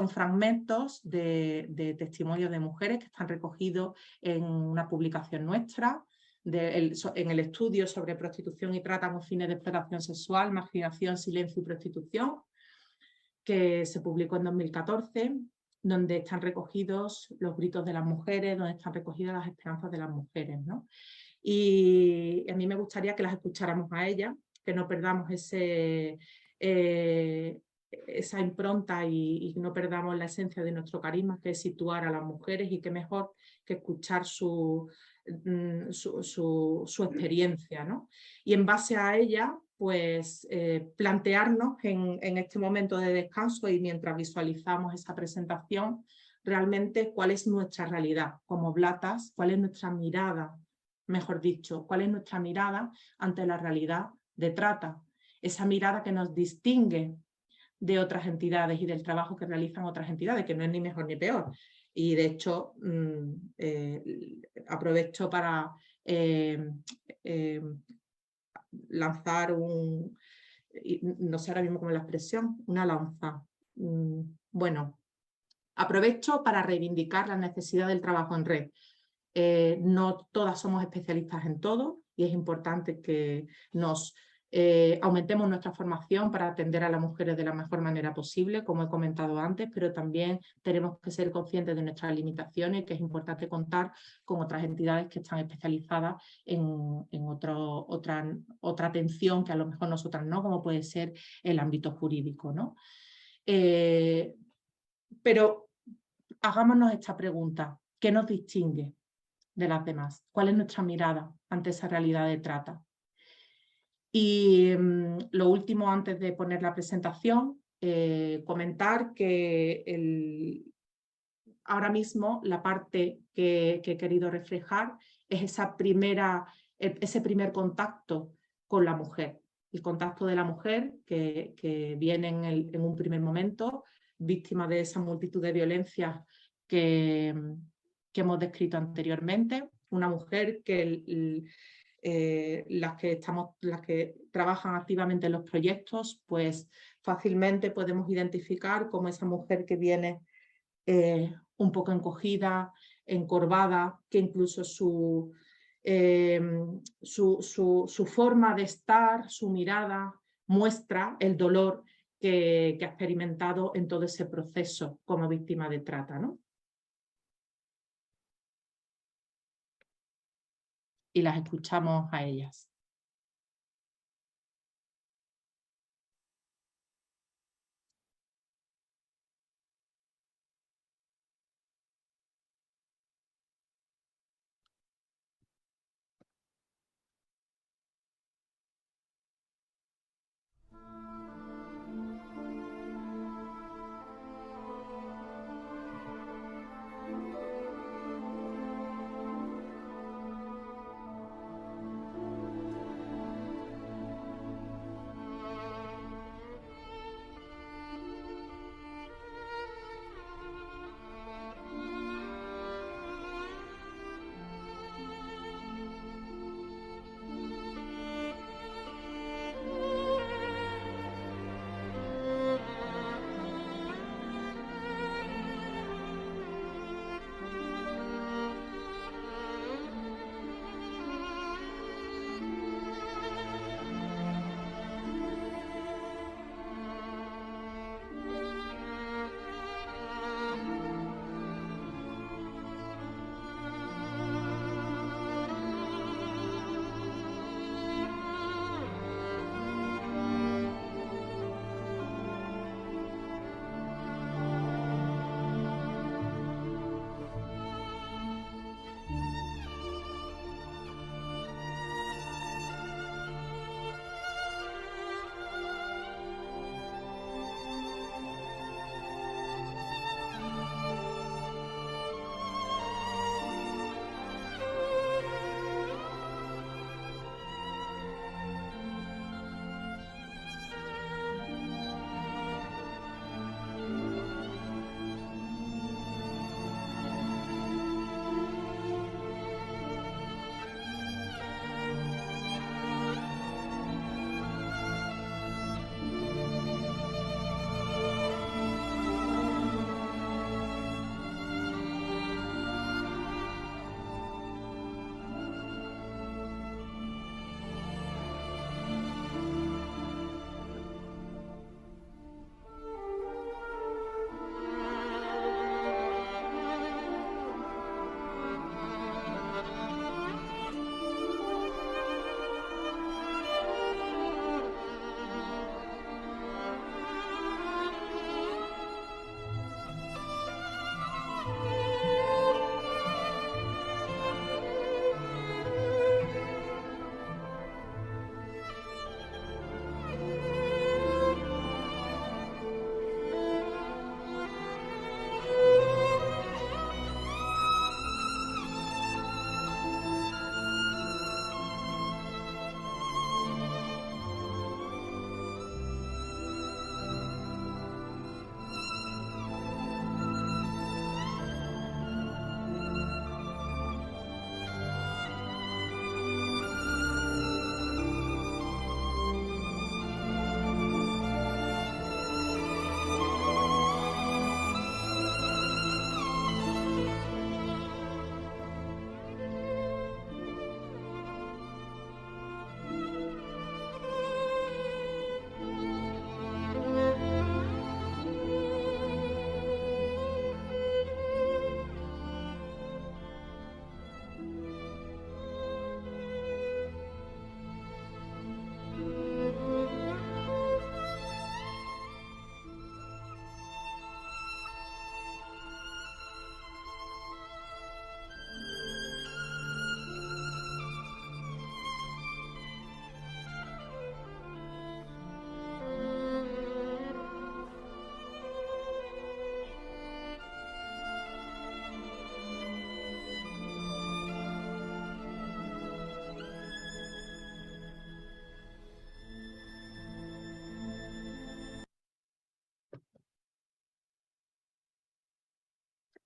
fragmentos de testimonios de mujeres que están recogidos en una publicación nuestra, en el estudio sobre prostitución y trata con fines de explotación sexual, marginación, silencio y prostitución, que se publicó en 2014, donde están recogidos los gritos de las mujeres, donde están recogidas las esperanzas de las mujeres, ¿no? Y a mí me gustaría que las escucháramos a ellas, que no perdamos esa impronta y no perdamos la esencia de nuestro carisma, que es situar a las mujeres, y qué mejor que escuchar su experiencia, ¿no? Y en base a ella, pues plantearnos en este momento de descanso y mientras visualizamos esa presentación, realmente cuál es nuestra realidad como oblatas, cuál es nuestra mirada, mejor dicho, cuál es nuestra mirada ante la realidad de trata, esa mirada que nos distingue de otras entidades y del trabajo que realizan otras entidades, que no es ni mejor ni peor. Y de hecho, aprovecho para lanzar no sé ahora mismo cómo es la expresión, una lanza. Bueno, aprovecho para reivindicar la necesidad del trabajo en red. No todas somos especialistas en todo y es importante que nos aumentemos nuestra formación para atender a las mujeres de la mejor manera posible, como he comentado antes, pero también tenemos que ser conscientes de nuestras limitaciones, que es importante contar con otras entidades que están especializadas en otra atención que a lo mejor nosotras no, como puede ser el ámbito jurídico, ¿no? Pero hagámonos esta pregunta: ¿qué nos distingue de las demás? ¿Cuál es nuestra mirada ante esa realidad de trata? Y lo último, antes de poner la presentación, comentar que ahora mismo la parte que he querido reflejar es ese primer contacto con la mujer, el contacto de la mujer que viene en un primer momento víctima de esa multitud de violencias que hemos descrito anteriormente, una mujer que las que trabajan activamente en los proyectos, pues fácilmente podemos identificar como esa mujer que viene un poco encogida, encorvada, que incluso su forma de estar, su mirada, muestra el dolor que ha experimentado en todo ese proceso como víctima de trata, ¿no? Y las escuchamos a ellas.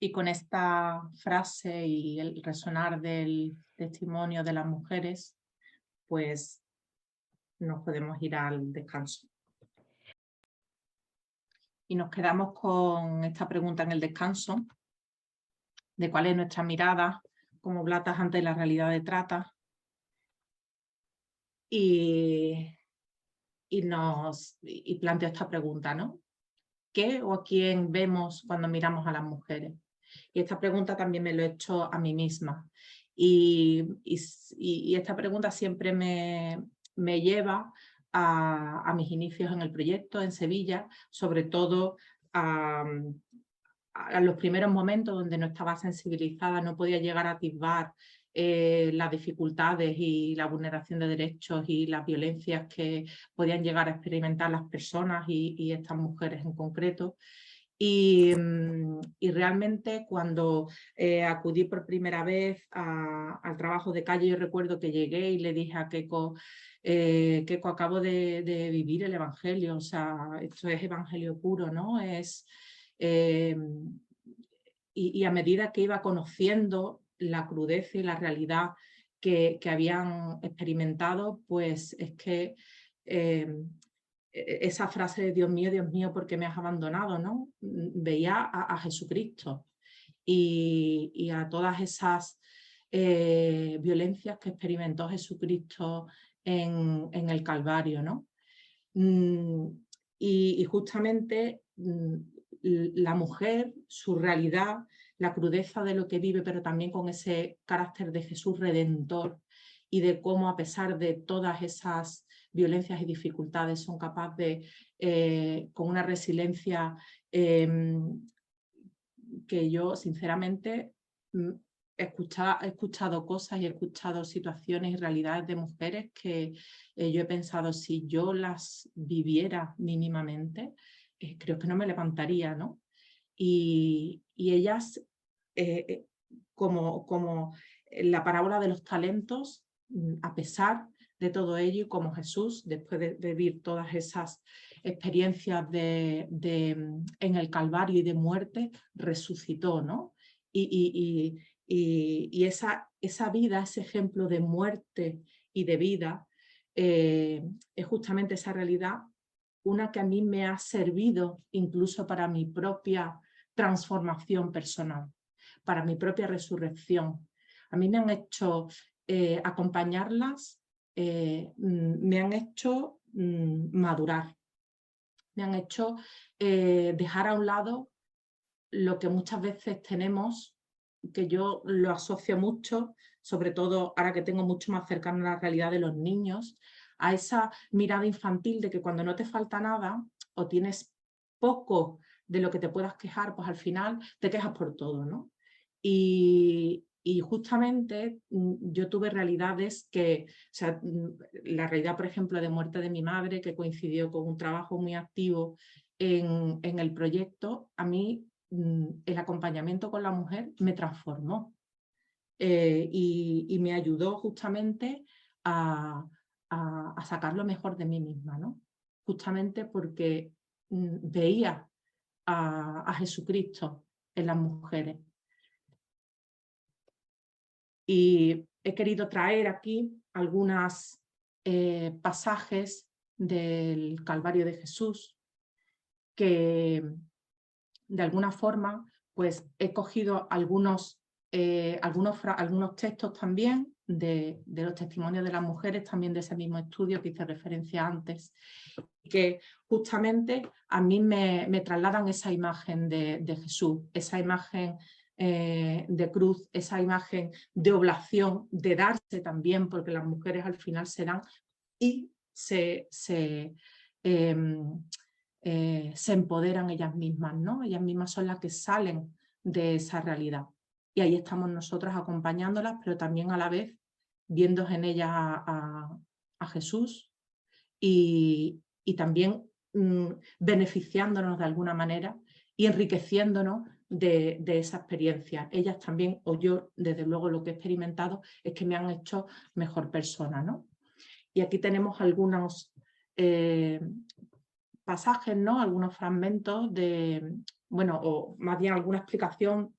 Y con esta frase y el resonar del testimonio de las mujeres, pues nos podemos ir al descanso. Y nos quedamos con esta pregunta en el descanso, de cuál es nuestra mirada como blatas ante la realidad de trata. Y planteo esta pregunta, ¿no? ¿Qué o a quién vemos cuando miramos a las mujeres? Y esta pregunta también me lo he hecho a mí misma. Y esta pregunta siempre me lleva a mis inicios en el proyecto en Sevilla, sobre todo a los primeros momentos donde no estaba sensibilizada, no podía llegar a atisbar las dificultades y la vulneración de derechos y las violencias que podían llegar a experimentar las personas y estas mujeres en concreto. Y realmente cuando acudí por primera vez al trabajo de calle, yo recuerdo que llegué y le dije a Keiko, Keiko, acabo de vivir el Evangelio, o sea, esto es Evangelio puro, ¿no? Y a medida que iba conociendo la crudeza y la realidad que habían experimentado, pues es que esa frase de Dios mío, ¿por qué me has abandonado?, ¿no? Veía a Jesucristo y a todas esas violencias que experimentó Jesucristo en el Calvario, ¿no? Y justamente la mujer, su realidad, la crudeza de lo que vive, pero también con ese carácter de Jesús redentor y de cómo a pesar de todas esas violencias y dificultades son capaces de, con una resiliencia que yo sinceramente he escuchado cosas y he escuchado situaciones y realidades de mujeres que yo he pensado, si yo las viviera mínimamente, creo que no me levantaría, ¿no? Y ellas, como la parábola de los talentos, a pesar de todo ello, y como Jesús, después de vivir todas esas experiencias en el Calvario y de muerte, resucitó, ¿no? Y esa vida, ese ejemplo de muerte y de vida, es justamente esa realidad, una que a mí me ha servido incluso para mi propia transformación personal, para mi propia resurrección. A mí me han hecho acompañarlas, me han hecho madurar, me han hecho dejar a un lado lo que muchas veces tenemos, que yo lo asocio mucho, sobre todo ahora que tengo mucho más cercana a la realidad de los niños, a esa mirada infantil de que cuando no te falta nada o tienes poco de lo que te puedas quejar, pues al final te quejas por todo, ¿no? Y justamente yo tuve realidades que, o sea, la realidad, por ejemplo, de muerte de mi madre, que coincidió con un trabajo muy activo en el proyecto, a mí el acompañamiento con la mujer me transformó y me ayudó justamente a sacar lo mejor de mí misma, ¿no? Justamente porque veía a Jesucristo en las mujeres. Y he querido traer aquí algunos pasajes del Calvario de Jesús que de alguna forma pues he cogido algunos textos también de los testimonios de las mujeres, también de ese mismo estudio que hice referencia antes, que justamente a mí me trasladan esa imagen de Jesús, esa imagen de cruz, esa imagen de oblación, de darse también, porque las mujeres al final se dan y se empoderan ellas mismas, ¿no? Ellas mismas son las que salen de esa realidad. Y ahí estamos nosotras acompañándolas, pero también a la vez viendo en ellas a Jesús y también beneficiándonos de alguna manera y enriqueciéndonos de esa experiencia. Ellas también, o yo desde luego lo que he experimentado es que me han hecho mejor persona, ¿no? Y aquí tenemos algunos pasajes, ¿no? Algunos fragmentos de, bueno, o más bien alguna explicación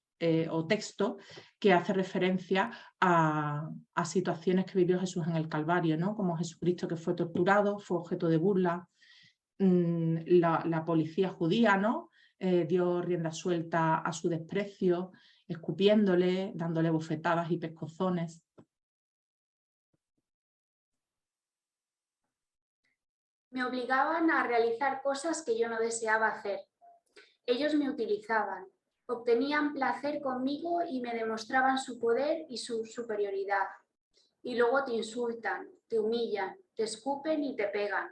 o texto que hace referencia a situaciones que vivió Jesús en el Calvario, ¿no? Como Jesucristo que fue torturado, fue objeto de burla, la policía judía, ¿no? Dio rienda suelta a su desprecio, escupiéndole, dándole bofetadas y pescozones. Me obligaban a realizar cosas que yo no deseaba hacer. Ellos me utilizaban, obtenían placer conmigo y me demostraban su poder y su superioridad. Y luego te insultan, te humillan, te escupen y te pegan.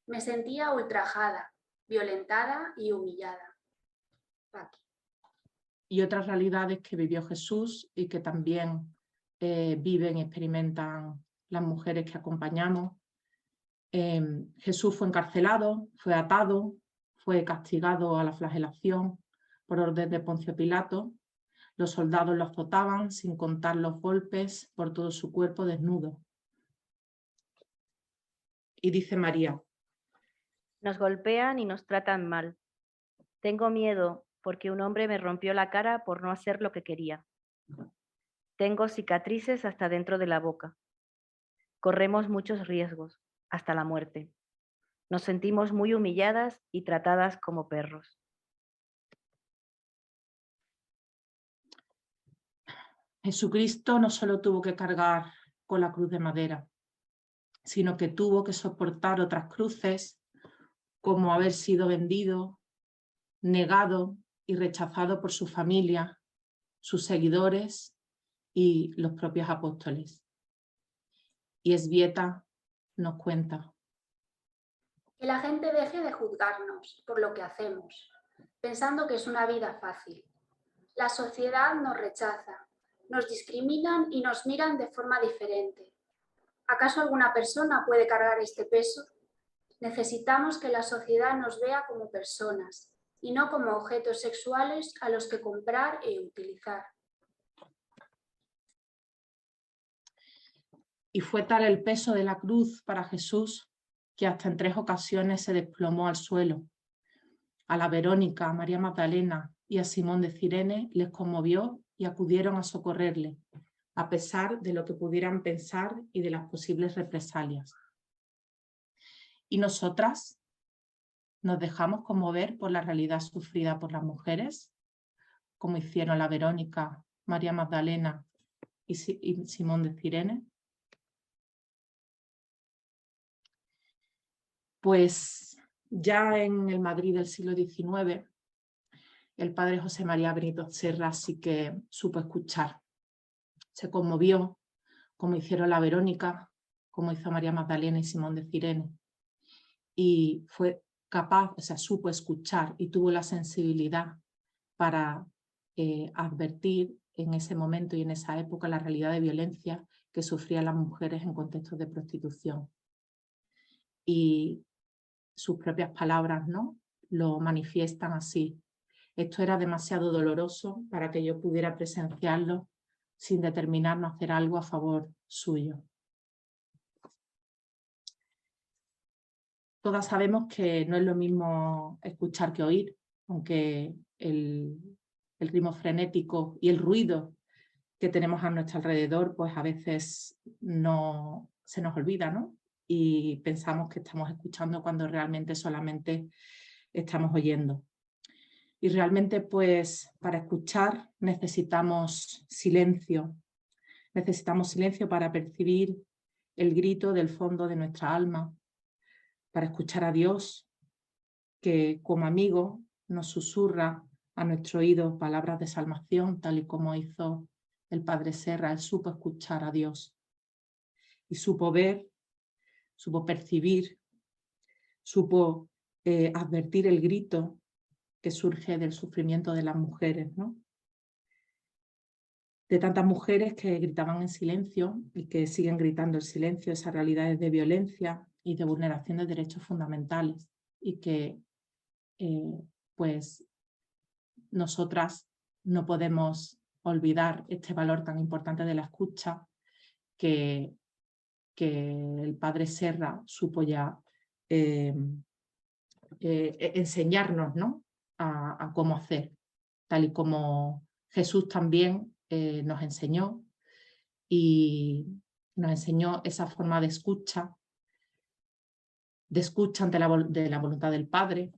Me sentía ultrajada, violentada y humillada. Paqui. Y otras realidades que vivió Jesús y que también viven y experimentan las mujeres que acompañamos. Jesús fue encarcelado, fue atado, fue castigado a la flagelación por orden de Poncio Pilato. Los soldados lo azotaban sin contar los golpes por todo su cuerpo desnudo. Y dice María: Nos golpean y nos tratan mal. Tengo miedo porque un hombre me rompió la cara por no hacer lo que quería. Tengo cicatrices hasta dentro de la boca. Corremos muchos riesgos, hasta la muerte. Nos sentimos muy humilladas y tratadas como perros. Jesucristo no solo tuvo que cargar con la cruz de madera, sino que tuvo que soportar otras cruces, como haber sido vendido, negado y rechazado por su familia, sus seguidores y los propios apóstoles. Y Esbieta nos cuenta: Que la gente deje de juzgarnos por lo que hacemos, pensando que es una vida fácil. La sociedad nos rechaza, nos discriminan y nos miran de forma diferente. ¿Acaso alguna persona puede cargar este peso? Necesitamos que la sociedad nos vea como personas y no como objetos sexuales a los que comprar e utilizar. Y fue tal el peso de la cruz para Jesús que hasta en 3 ocasiones se desplomó al suelo. A la Verónica, a María Magdalena y a Simón de Cirene les conmovió y acudieron a socorrerle, a pesar de lo que pudieran pensar y de las posibles represalias. ¿Y nosotras nos dejamos conmover por la realidad sufrida por las mujeres, como hicieron la Verónica, María Magdalena y Simón de Cirene? Pues ya en el Madrid del siglo XIX, el padre José María Benito Serra sí que supo escuchar. Se conmovió, como hicieron la Verónica, como hizo María Magdalena y Simón de Cirene. Y fue capaz, o sea, supo escuchar y tuvo la sensibilidad para advertir en ese momento y en esa época la realidad de violencia que sufrían las mujeres en contextos de prostitución. Y sus propias palabras, ¿no?, lo manifiestan así: esto era demasiado doloroso para que yo pudiera presenciarlo sin determinarme a hacer algo a favor suyo. Todas sabemos que no es lo mismo escuchar que oír, aunque el ritmo frenético y el ruido que tenemos a nuestro alrededor, pues a veces no se nos olvida, ¿no? Y pensamos que estamos escuchando cuando realmente solamente estamos oyendo. Y realmente, pues, para escuchar necesitamos silencio. Necesitamos silencio para percibir el grito del fondo de nuestra alma, para escuchar a Dios, que como amigo nos susurra a nuestro oído palabras de salvación, tal y como hizo el padre Serra. Él supo escuchar a Dios y supo ver, supo percibir, supo advertir el grito que surge del sufrimiento de las mujeres, ¿no? De tantas mujeres que gritaban en silencio y que siguen gritando en silencio esas realidades de violencia y de vulneración de derechos fundamentales, y que pues nosotras no podemos olvidar este valor tan importante de la escucha que el padre Serra supo ya enseñarnos, ¿no?, a cómo hacer, tal y como Jesús también nos enseñó, y nos enseñó esa forma de escucha ante de la voluntad del Padre,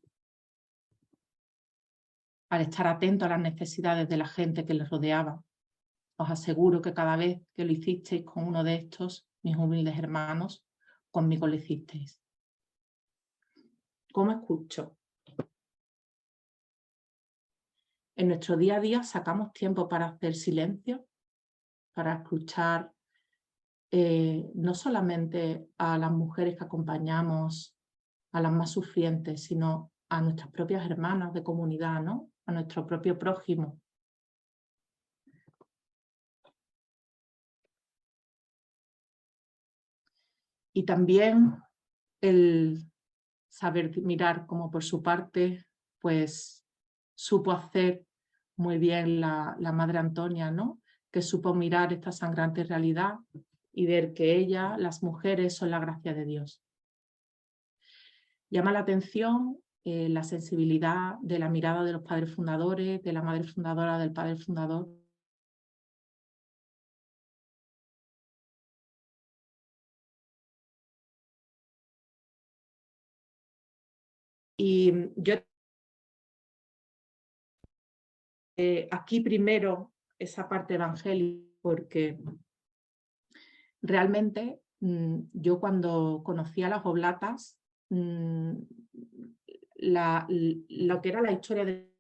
al estar atento a las necesidades de la gente que les rodeaba. Os aseguro que cada vez que lo hicisteis con uno de estos, mis humildes hermanos, conmigo lo hicisteis. ¿Cómo escucho? En nuestro día a día sacamos tiempo para hacer silencio, para escuchar no solamente a las mujeres que acompañamos, a las más sufrientes, sino a nuestras propias hermanas de comunidad, ¿no? A nuestro propio prójimo. Y también el saber mirar, como por su parte, pues supo hacer muy bien la Madre Antonia, ¿no? Que supo mirar esta sangrante realidad y ver que ella, las mujeres, son la gracia de Dios. Llama la atención la sensibilidad de la mirada de los padres fundadores, de la madre fundadora, del padre fundador. Y yo aquí primero esa parte evangélica, porque realmente yo cuando conocí a las oblatas, lo que era la historia de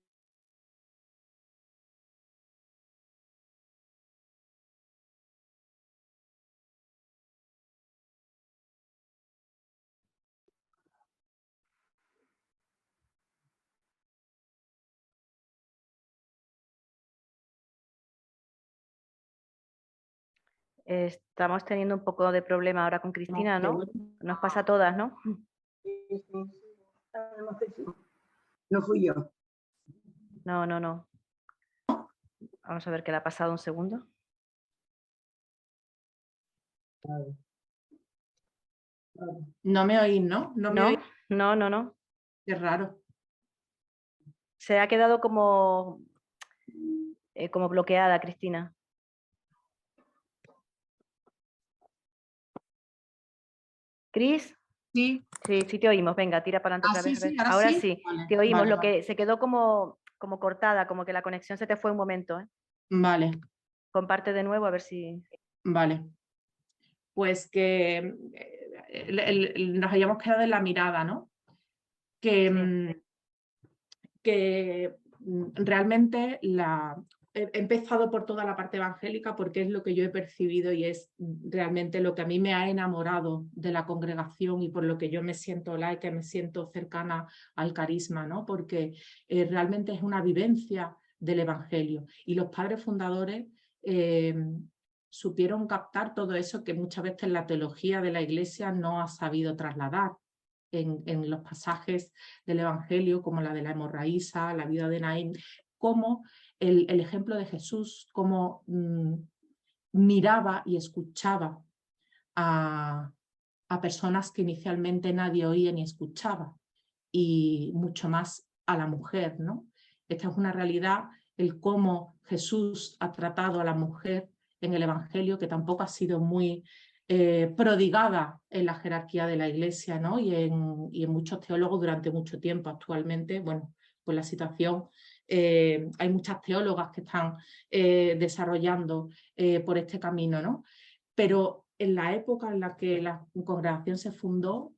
Estamos teniendo un poco de problema ahora con Cristina, ¿no? Nos pasa a todas, ¿no? No fui yo. No. Vamos a ver qué le ha pasado un segundo. No me oís, ¿no? No. Qué raro. Se ha quedado como bloqueada, Cristina. ¿Cris? Sí. Sí te oímos. Venga, tira para adelante otra vez. Sí, ahora sí. Vale, Te oímos. vale, Que se quedó como cortada, como que la conexión se te fue un momento. Vale. Comparte de nuevo a ver si... Vale. Pues que nos hayamos quedado en la mirada, ¿no? Que realmente he empezado por toda la parte evangélica porque es lo que yo he percibido y es realmente lo que a mí me ha enamorado de la congregación y por lo que yo me siento laica, me siento cercana al carisma, ¿no? Porque realmente es una vivencia del evangelio y los padres fundadores supieron captar todo eso que muchas veces la teología de la Iglesia no ha sabido trasladar. En los pasajes del Evangelio, como la de la hemorraísa, la vida de Naín, como el ejemplo de Jesús, como miraba y escuchaba a personas que inicialmente nadie oía ni escuchaba, y mucho más a la mujer, ¿no? Esta es una realidad, el cómo Jesús ha tratado a la mujer en el Evangelio, que tampoco ha sido muy prodigada en la jerarquía de la Iglesia, ¿no? y en muchos teólogos durante mucho tiempo. Actualmente, bueno, pues la situación, hay muchas teólogas que están desarrollando por este camino, ¿no? Pero en la época en la que la congregación se fundó,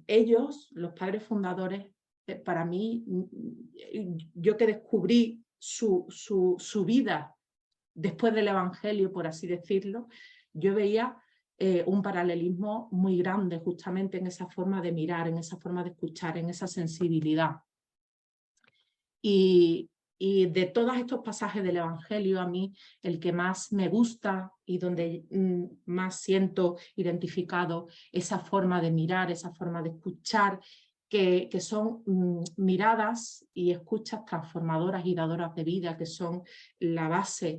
ellos, los padres fundadores, para mí, yo que descubrí su vida después del Evangelio, por así decirlo, yo veía un paralelismo muy grande justamente en esa forma de mirar, en esa forma de escuchar, en esa sensibilidad. Y de todos estos pasajes del Evangelio, a mí el que más me gusta y donde más siento identificado esa forma de mirar, esa forma de escuchar, que son miradas y escuchas transformadoras y dadoras de vida, que son la base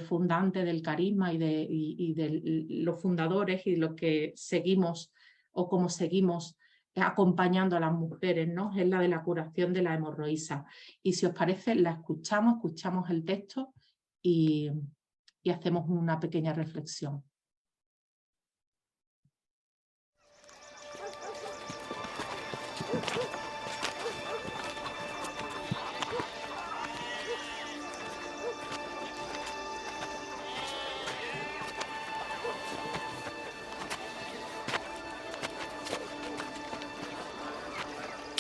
fundante del carisma y de los fundadores y de los que seguimos o como seguimos acompañando a las mujeres, ¿no? Es la de la curación de la hemorroísa. Y si os parece, la escuchamos el texto y hacemos una pequeña reflexión.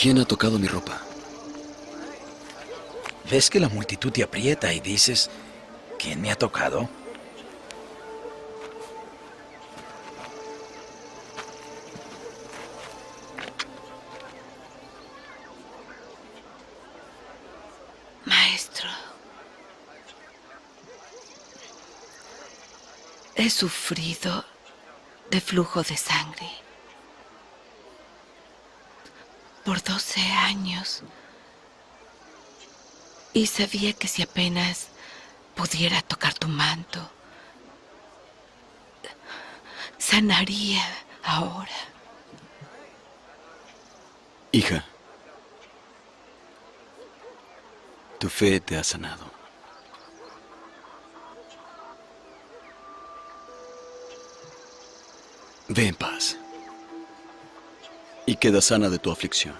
¿Quién ha tocado mi ropa? ¿Ves que la multitud te aprieta y dices, ¿quién me ha tocado? Maestro, he sufrido de flujo de sangre por 12 años y sabía que si apenas pudiera tocar tu manto, sanaría ahora. Hija, tu fe te ha sanado. Ve en paz y queda sana de tu aflicción.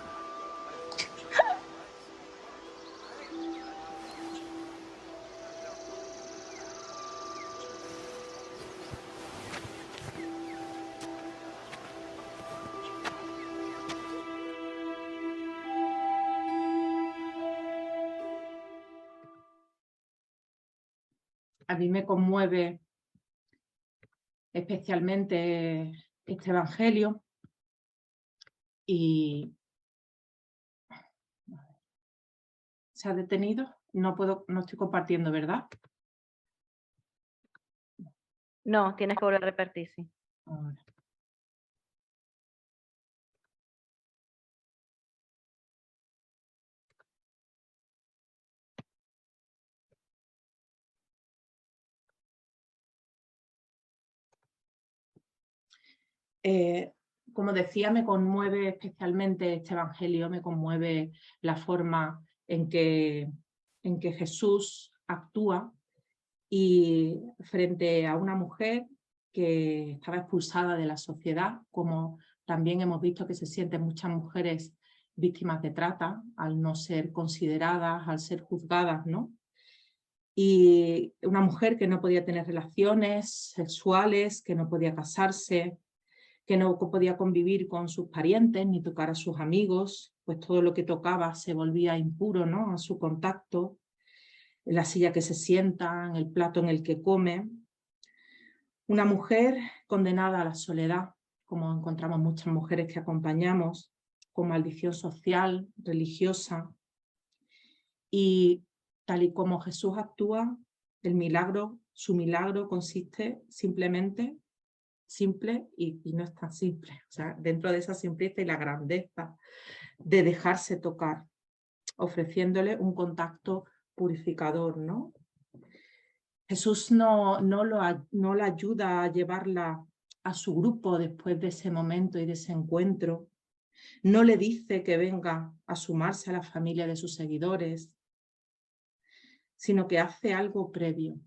A mí me conmueve especialmente este evangelio y ¿se ha detenido? No estoy compartiendo, ¿verdad? No, tienes que volver a repetir, sí. Ahora. Como decía, me conmueve especialmente este evangelio, me conmueve la forma en que Jesús actúa y frente a una mujer que estaba expulsada de la sociedad, como también hemos visto que se sienten muchas mujeres víctimas de trata al no ser consideradas, al ser juzgadas, ¿no? Y una mujer que no podía tener relaciones sexuales, que no podía casarse, que no podía convivir con sus parientes ni tocar a sus amigos, pues todo lo que tocaba se volvía impuro, ¿no? A su contacto, en la silla que se sienta, en el plato en el que come. Una mujer condenada a la soledad, como encontramos muchas mujeres que acompañamos, con maldición social, religiosa. Y tal y como Jesús actúa, su milagro consiste simplemente simple y no es tan simple. O sea, dentro de esa simpleza y la grandeza de dejarse tocar, ofreciéndole un contacto purificador, ¿no? Jesús no la ayuda a llevarla a su grupo después de ese momento y de ese encuentro. No le dice que venga a sumarse a la familia de sus seguidores, sino que hace algo previo,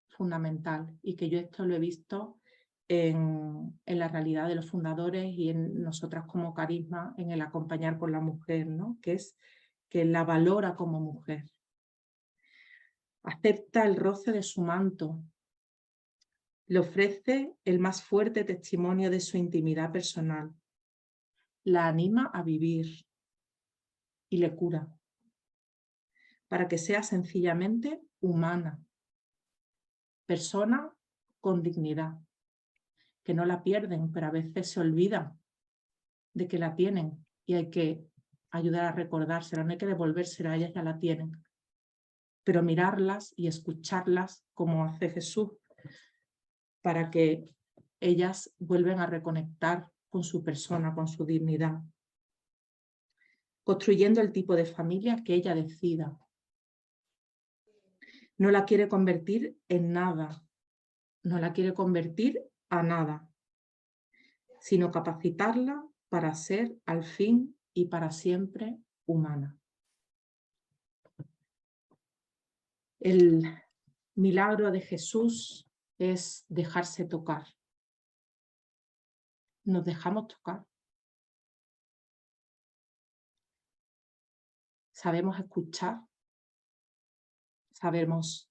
fundamental, y que yo esto lo he visto en la realidad de los fundadores y en nosotras como Carisma, en el acompañar con la mujer, ¿no? Que es que la valora como mujer. Acepta el roce de su manto, le ofrece el más fuerte testimonio de su intimidad personal, la anima a vivir y le cura, para que sea sencillamente humana, persona con dignidad, que no la pierden, pero a veces se olvidan de que la tienen y hay que ayudar a recordársela, no hay que devolvérsela, ellas ya la tienen. Pero mirarlas y escucharlas como hace Jesús, para que ellas vuelvan a reconectar con su persona, con su dignidad, construyendo el tipo de familia que ella decida. No la quiere convertir en nada, no la quiere convertir a nada, sino capacitarla para ser al fin y para siempre humana. El milagro de Jesús es dejarse tocar. Nos dejamos tocar. Sabemos escuchar, sabemos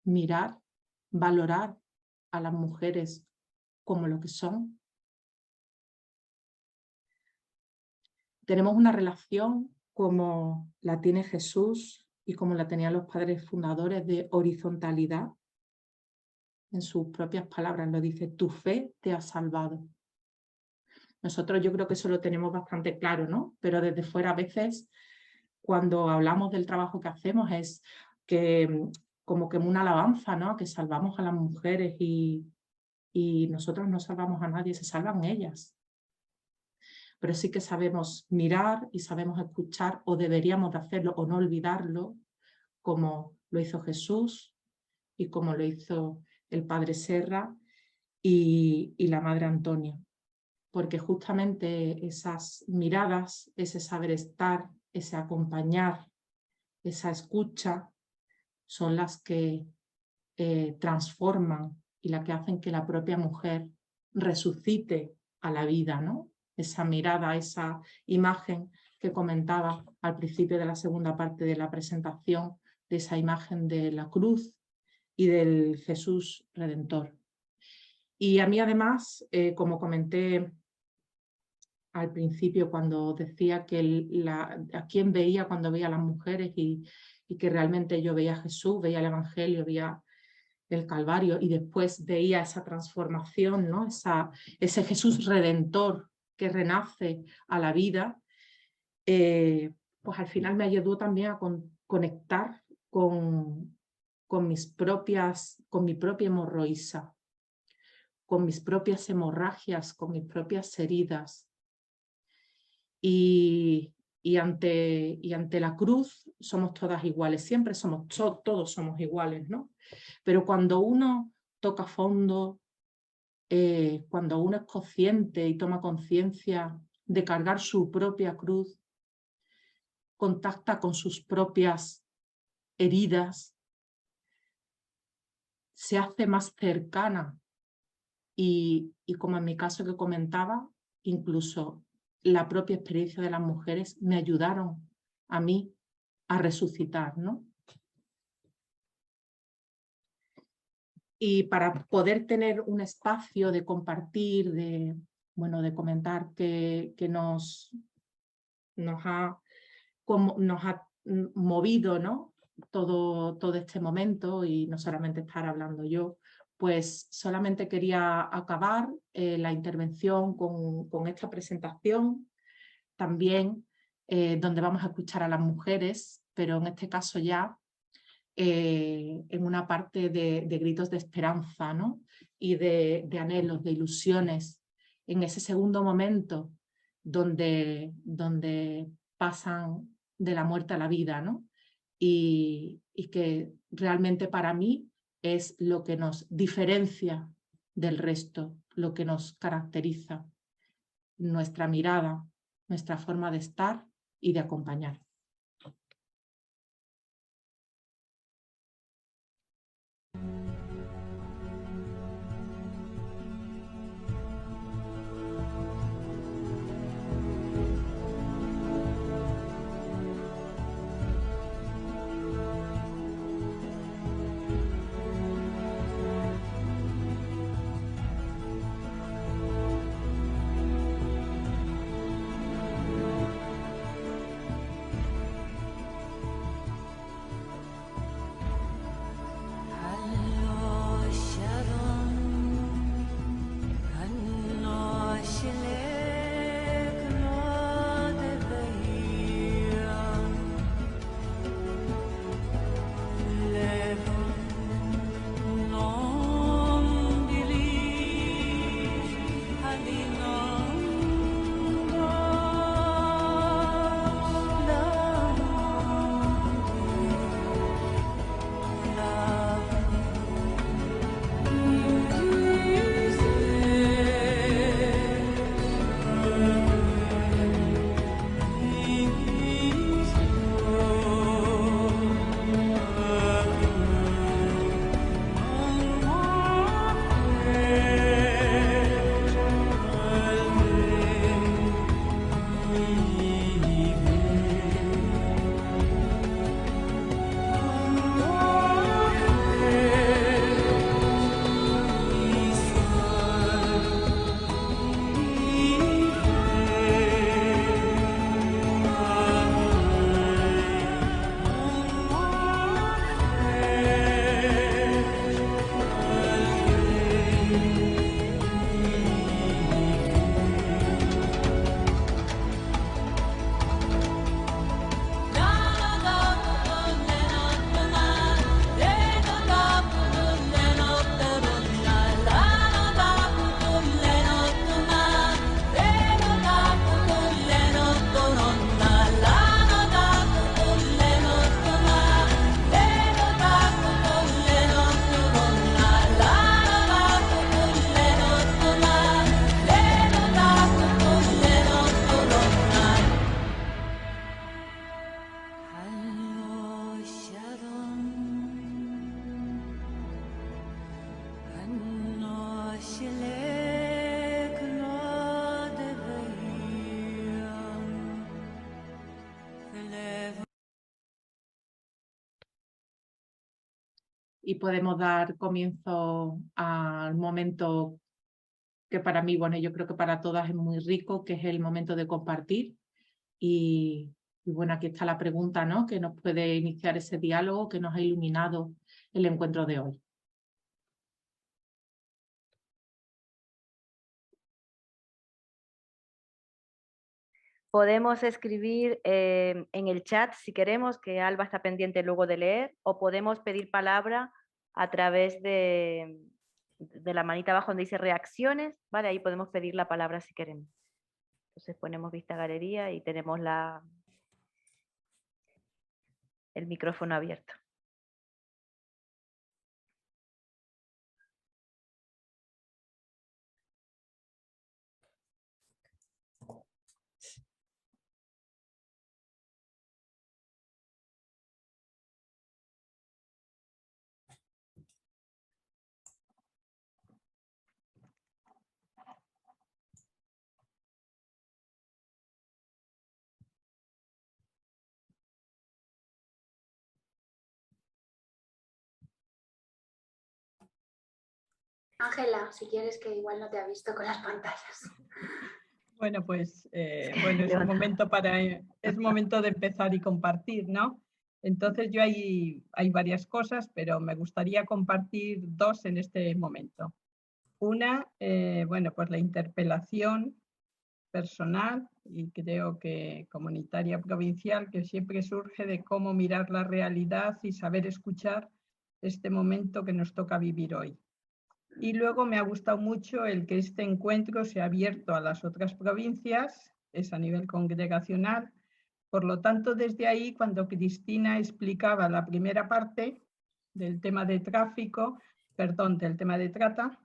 mirar, valorar a las mujeres como lo que son. Tenemos una relación como la tiene Jesús y como la tenían los padres fundadores de horizontalidad. En sus propias palabras lo dice, tu fe te ha salvado. Nosotros yo creo que eso lo tenemos bastante claro, ¿no? Pero desde fuera a veces, cuando hablamos del trabajo que hacemos, es que como que una alabanza, ¿no? Que salvamos a las mujeres y nosotros no salvamos a nadie, se salvan ellas. Pero sí que sabemos mirar y sabemos escuchar, o deberíamos de hacerlo, o no olvidarlo, como lo hizo Jesús y como lo hizo el Padre Serra y la Madre Antonia. Porque justamente esas miradas, ese saber estar, ese acompañar, esa escucha, son las que transforman y las que hacen que la propia mujer resucite a la vida, ¿no? Esa mirada, esa imagen que comentaba al principio de la segunda parte de la presentación, de esa imagen de la cruz y del Jesús Redentor. Y a mí además, como comenté al principio cuando decía que a quién veía cuando veía a las mujeres y que realmente yo veía a Jesús, veía el Evangelio, veía el Calvario y después veía esa transformación, ¿no? Ese Jesús Redentor que renace a la vida, pues al final me ayudó también a conectar con mi propia hemorroísa, con mis propias hemorragias, con mis propias heridas. Y ante la cruz somos todas iguales, siempre todos somos iguales, ¿no? Pero cuando uno toca fondo, cuando uno es consciente y toma conciencia de cargar su propia cruz, contacta con sus propias heridas, se hace más cercana y como en mi caso que comentaba, incluso la propia experiencia de las mujeres me ayudaron a mí a resucitar, ¿no? Y para poder tener un espacio de compartir, de comentar que nos ha movido, ¿no? todo este momento y no solamente estar hablando yo, pues solamente quería acabar la intervención con esta presentación, también donde vamos a escuchar a las mujeres, pero en este caso ya en una parte de gritos de esperanza, ¿no? Y de anhelos, de ilusiones, en ese segundo momento donde pasan de la muerte a la vida, ¿no? Y que realmente para mí es lo que nos diferencia del resto, lo que nos caracteriza, nuestra mirada, nuestra forma de estar y de acompañar. y podemos dar comienzo al momento que para mí, bueno, yo creo que para todas es muy rico, que es el momento de compartir. Y bueno, aquí está la pregunta, ¿no?, que nos puede iniciar ese diálogo que nos ha iluminado el encuentro de hoy. Podemos escribir en el chat si queremos, que Alba está pendiente luego de leer, o podemos pedir palabra a través de la manita abajo donde dice reacciones, ¿vale? Ahí podemos pedir la palabra si queremos. Entonces ponemos vista galería y tenemos el micrófono abierto. Ángela, si quieres, que igual no te ha visto con las pantallas. Bueno, pues bueno, es momento de empezar y compartir, ¿no? Entonces yo hay varias cosas, pero me gustaría compartir dos en este momento. Una, bueno, pues la interpelación personal y creo que comunitaria provincial, que siempre surge de cómo mirar la realidad y saber escuchar este momento que nos toca vivir hoy. Y luego me ha gustado mucho el que este encuentro se ha abierto a las otras provincias, es a nivel congregacional. Por lo tanto, desde ahí, cuando Cristina explicaba la primera parte del tema de tráfico, perdón, del tema de trata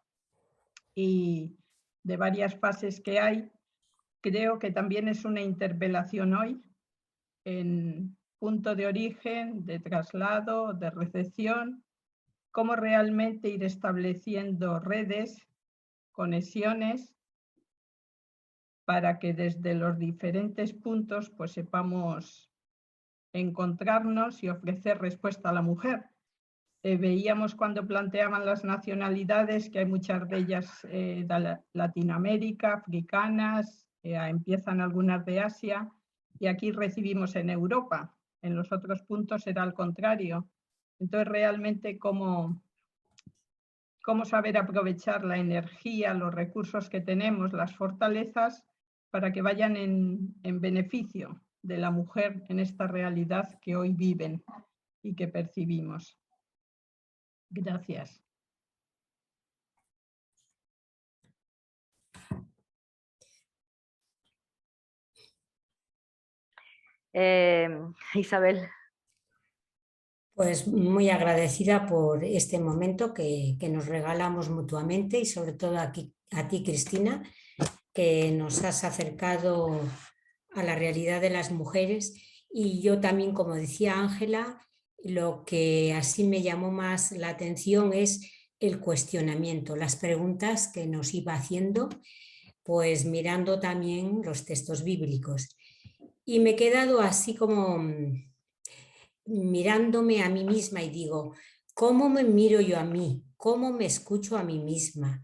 y de varias fases que hay, creo que también es una interpelación hoy en punto de origen, de traslado, de recepción, cómo realmente ir estableciendo redes, conexiones, para que desde los diferentes puntos pues sepamos encontrarnos y ofrecer respuesta a la mujer. Veíamos cuando planteaban las nacionalidades que hay muchas de ellas de Latinoamérica, africanas, empiezan algunas de Asia, y aquí recibimos en Europa. En los otros puntos será al contrario. Entonces, realmente, cómo saber aprovechar la energía, los recursos que tenemos, las fortalezas, para que vayan en beneficio de la mujer en esta realidad que hoy viven y que percibimos. Gracias. Isabel. Pues muy agradecida por este momento que nos regalamos mutuamente y sobre todo a ti, Cristina, que nos has acercado a la realidad de las mujeres. Y yo también, como decía Ángela, lo que así me llamó más la atención es el cuestionamiento, las preguntas que nos iba haciendo, pues mirando también los textos bíblicos. Y me he quedado así como mirándome a mí misma y digo, ¿cómo me miro yo a mí? ¿Cómo me escucho a mí misma?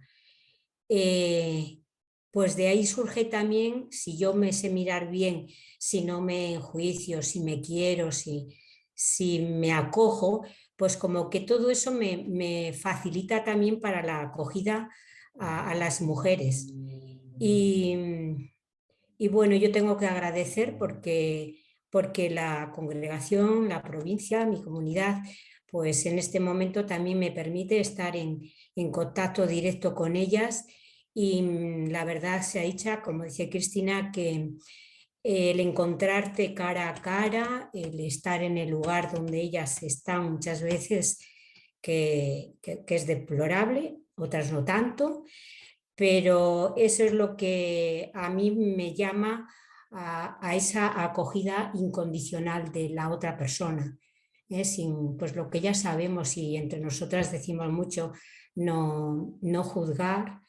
Pues de ahí surge también, si yo me sé mirar bien, si no me enjuicio, si me quiero, si me acojo, pues como que todo eso me facilita también para la acogida a las mujeres. Y bueno, yo tengo que agradecer porque la congregación, la provincia, mi comunidad, pues en este momento también me permite estar en contacto directo con ellas. Y la verdad sea dicha, como dice Cristina, que el encontrarte cara a cara, el estar en el lugar donde ellas están muchas veces, que es deplorable, otras no tanto, pero eso es lo que a mí me llama a esa acogida incondicional de la otra persona, sin pues lo que ya sabemos y entre nosotras decimos mucho, no juzgar,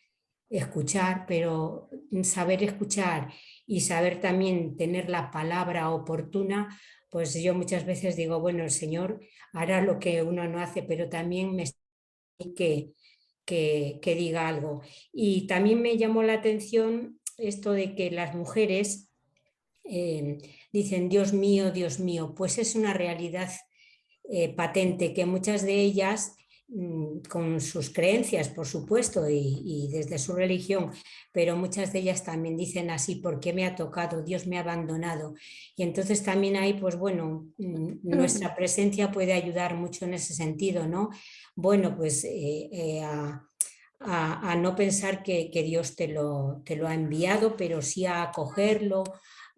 escuchar, pero saber escuchar y saber también tener la palabra oportuna, pues yo muchas veces digo, bueno, el Señor hará lo que uno no hace, pero también me que diga algo. Y también me llamó la atención esto de que las mujeres dicen, Dios mío, pues es una realidad patente que muchas de ellas, con sus creencias, por supuesto, y desde su religión, pero muchas de ellas también dicen así, ¿por qué me ha tocado? Dios me ha abandonado. Y entonces también ahí, pues bueno, nuestra presencia puede ayudar mucho en ese sentido, ¿no? Bueno, pues a no pensar que Dios te lo ha enviado, pero sí a acogerlo,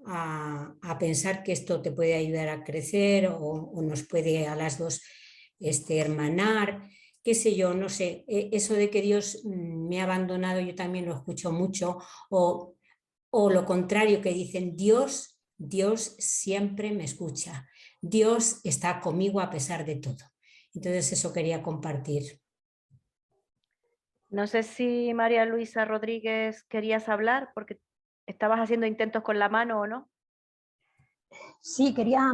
a pensar que esto te puede ayudar a crecer o nos puede a las dos hermanar, qué sé yo, no sé, eso de que Dios me ha abandonado yo también lo escucho mucho, o lo contrario, que dicen Dios siempre me escucha, Dios está conmigo a pesar de todo. Entonces eso quería compartir. No sé si María Luisa Rodríguez querías hablar porque estabas haciendo intentos con la mano o no. Sí, quería,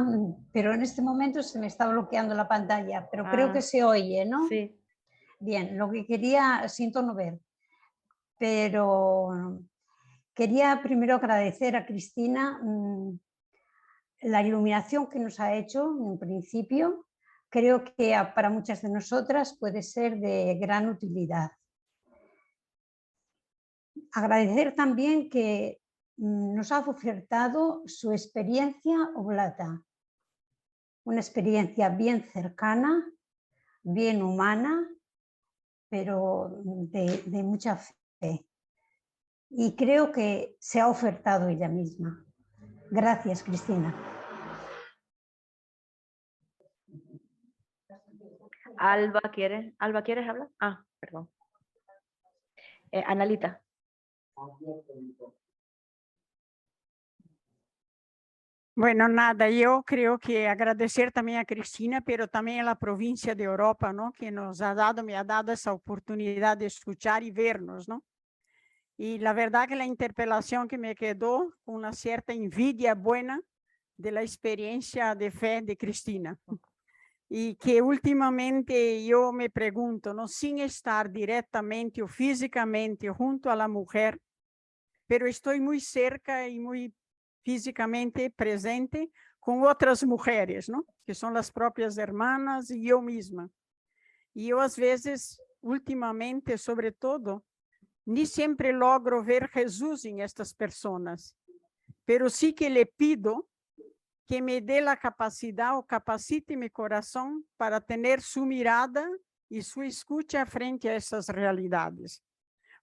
pero en este momento se me está bloqueando la pantalla, pero creo que se oye, ¿no? Sí. Bien, lo que quería, siento no ver, pero quería primero agradecer a Cristina la iluminación que nos ha hecho en principio. Creo que para muchas de nosotras puede ser de gran utilidad. Agradecer también que nos ha ofertado su experiencia oblata, una experiencia bien cercana, bien humana, pero de mucha fe. Y creo que se ha ofertado ella misma. Gracias, Cristina. Alba, ¿quieres hablar? Ah, perdón. Analita. Bueno, nada, yo creo que agradecer también a Cristina, pero también a la provincia de Europa, ¿no? Que nos ha dado, me ha dado esa oportunidad de escuchar y vernos, ¿no? Y la verdad que la interpelación que me quedó con una cierta envidia buena de la experiencia de fe de Cristina. Y que últimamente yo me pregunto, ¿no? Sin estar directamente o físicamente junto a la mujer, pero estoy muy cerca y muy físicamente presente con otras mujeres, ¿no? Que son las propias hermanas y yo misma. Y yo a veces, últimamente, sobre todo, ni siempre logro ver Jesús en estas personas, pero sí que le pido que me dé la capacidad o capacite mi corazón para tener su mirada y su escucha frente a esas realidades.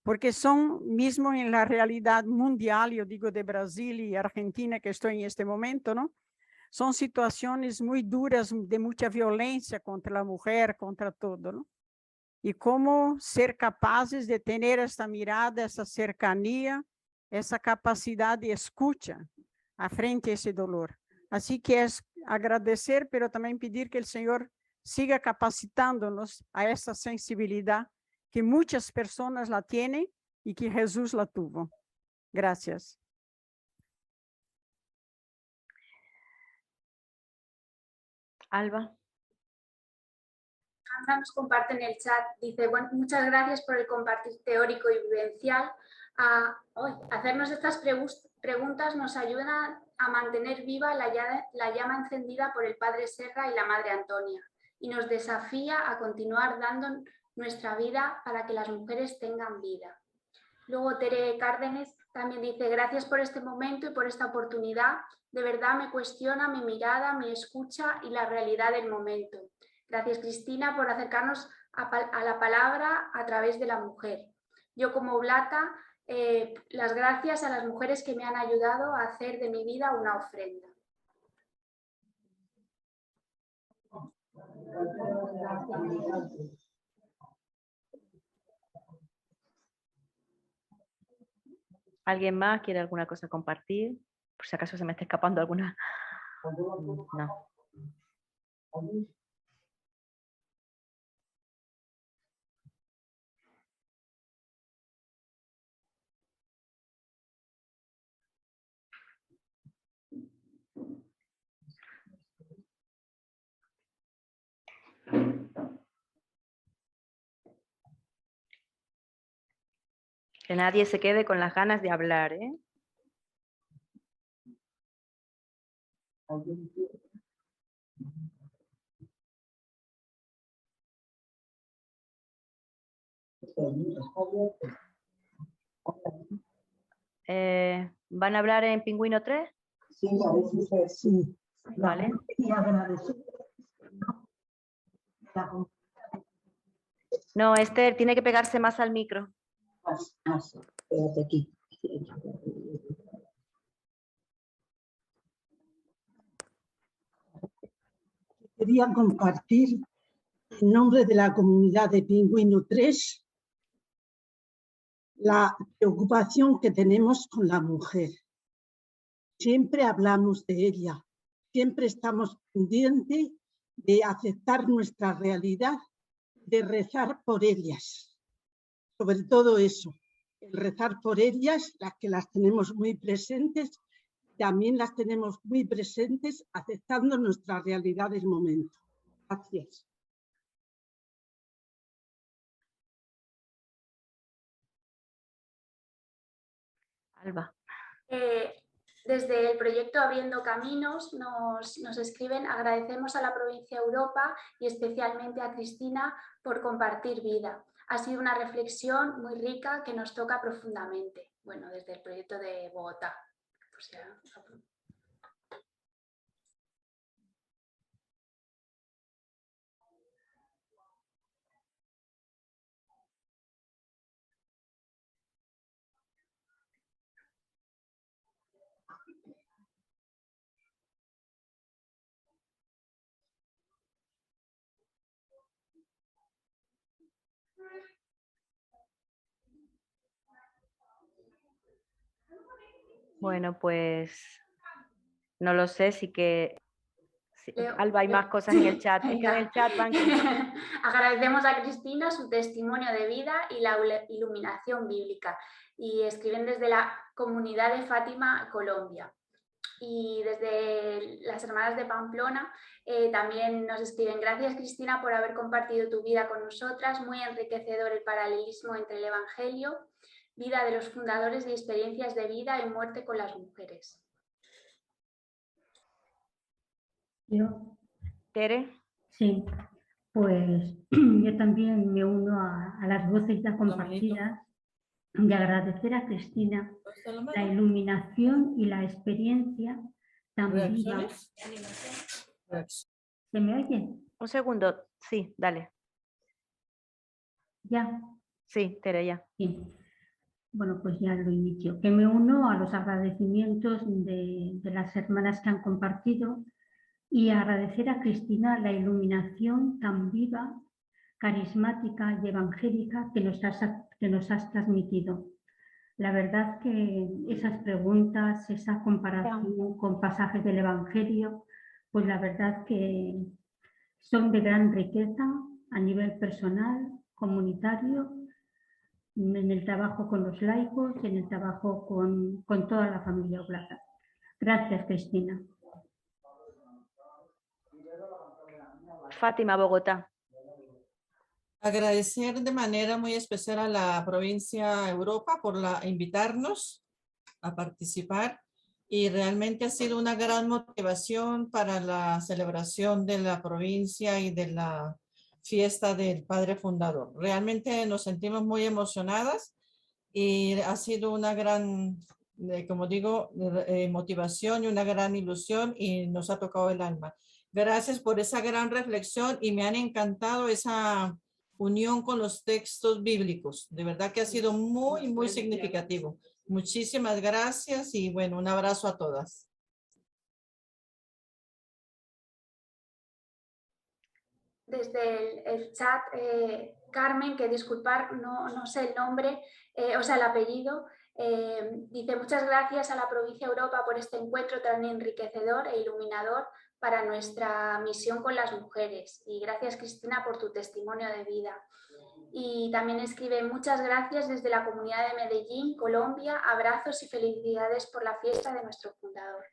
Porque son, mismo en la realidad mundial, yo digo de Brasil y Argentina que estoy en este momento, ¿no? Son situaciones muy duras, de mucha violencia contra la mujer, contra todo, ¿no? Y cómo ser capaces de tener esta mirada, esa cercanía, esa capacidad de escucha a frente a ese dolor. Así que es agradecer, pero también pedir que el Señor siga capacitándonos a esa sensibilidad que muchas personas la tienen y que Jesús la tuvo. Gracias. Alba. Sandra nos comparte en el chat, dice, bueno, muchas gracias por el compartir teórico y vivencial. Hacernos estas preguntas nos ayudan a mantener viva la llama encendida por el Padre Serra y la Madre Antonia y nos desafía a continuar dando nuestra vida para que las mujeres tengan vida. Luego Tere Cárdenas también dice, gracias por este momento y por esta oportunidad. De verdad me cuestiona mi mirada, mi escucha y la realidad del momento. Gracias, Cristina, por acercarnos a la palabra a través de la mujer. Yo como oblata, las gracias a las mujeres que me han ayudado a hacer de mi vida una ofrenda. ¿Alguien más quiere alguna cosa compartir? Por si acaso se me está escapando alguna. No. Que nadie se quede con las ganas de hablar, ¿eh? ¿Van a hablar en Pingüino 3? Sí, a veces sí. Vale. Y agradecer. No, Esther, tiene que pegarse más al micro. Espérate aquí. Quería compartir en nombre de la comunidad de Pingüino 3 la preocupación que tenemos con la mujer. Siempre hablamos de ella, siempre estamos pendientes de aceptar nuestra realidad, de rezar por ellas. Sobre todo eso, el rezar por ellas, las que las tenemos muy presentes, también las tenemos muy presentes aceptando nuestra realidad del momento. Gracias. Alba. Desde el proyecto Abriendo Caminos nos escriben: agradecemos a la provincia Europa y especialmente a Cristina por compartir vida. Ha sido una reflexión muy rica que nos toca profundamente. Bueno, desde el proyecto de Bogotá. O sea, Bueno, pues no lo sé, sí que... Sí. Alba, hay más cosas en el chat. Es que en el chat van... Agradecemos a Cristina su testimonio de vida y la iluminación bíblica. Y escriben desde la comunidad de Fátima, Colombia. Y desde las hermanas de Pamplona también nos escriben: gracias, Cristina, por haber compartido tu vida con nosotras, muy enriquecedor el paralelismo entre el Evangelio, vida de los fundadores y experiencias de vida y muerte con las mujeres. Yo, ¿Tere? sí, pues yo también me uno a las voces ya compartidas de agradecer a Cristina la iluminación y la experiencia tan viva. ¿Se me oye? Un segundo, sí, dale. ¿Ya? Sí, Tere, ya. Sí. Bueno, pues ya lo inicio. Que me uno a los agradecimientos de las hermanas que han compartido y agradecer a Cristina la iluminación tan viva, carismática y evangélica que nos has transmitido. La verdad que esas preguntas, esa comparación con pasajes del Evangelio, pues la verdad que son de gran riqueza a nivel personal, comunitario, en el trabajo con los laicos y en el trabajo con toda la familia Oblata. Gracias, Cristina. Fátima, Bogotá. Agradecer de manera muy especial a la provincia Europa por invitarnos a participar, y realmente ha sido una gran motivación para la celebración de la provincia y de la fiesta del Padre Fundador. Realmente nos sentimos muy emocionadas y ha sido una gran, como digo, motivación y una gran ilusión, y nos ha tocado el alma. Gracias por esa gran reflexión y me han encantado esa unión con los textos bíblicos. De verdad que ha sido muy, muy significativo. Muchísimas gracias y bueno, un abrazo a todas. Desde el chat, Carmen, que disculpar, no sé el nombre, o sea, el apellido, dice: muchas gracias a la provincia Europa por este encuentro tan enriquecedor e iluminador para nuestra misión con las mujeres. Y gracias, Cristina, por tu testimonio de vida. Y también escribe: muchas gracias desde la comunidad de Medellín, Colombia. Abrazos y felicidades por la fiesta de nuestro fundador.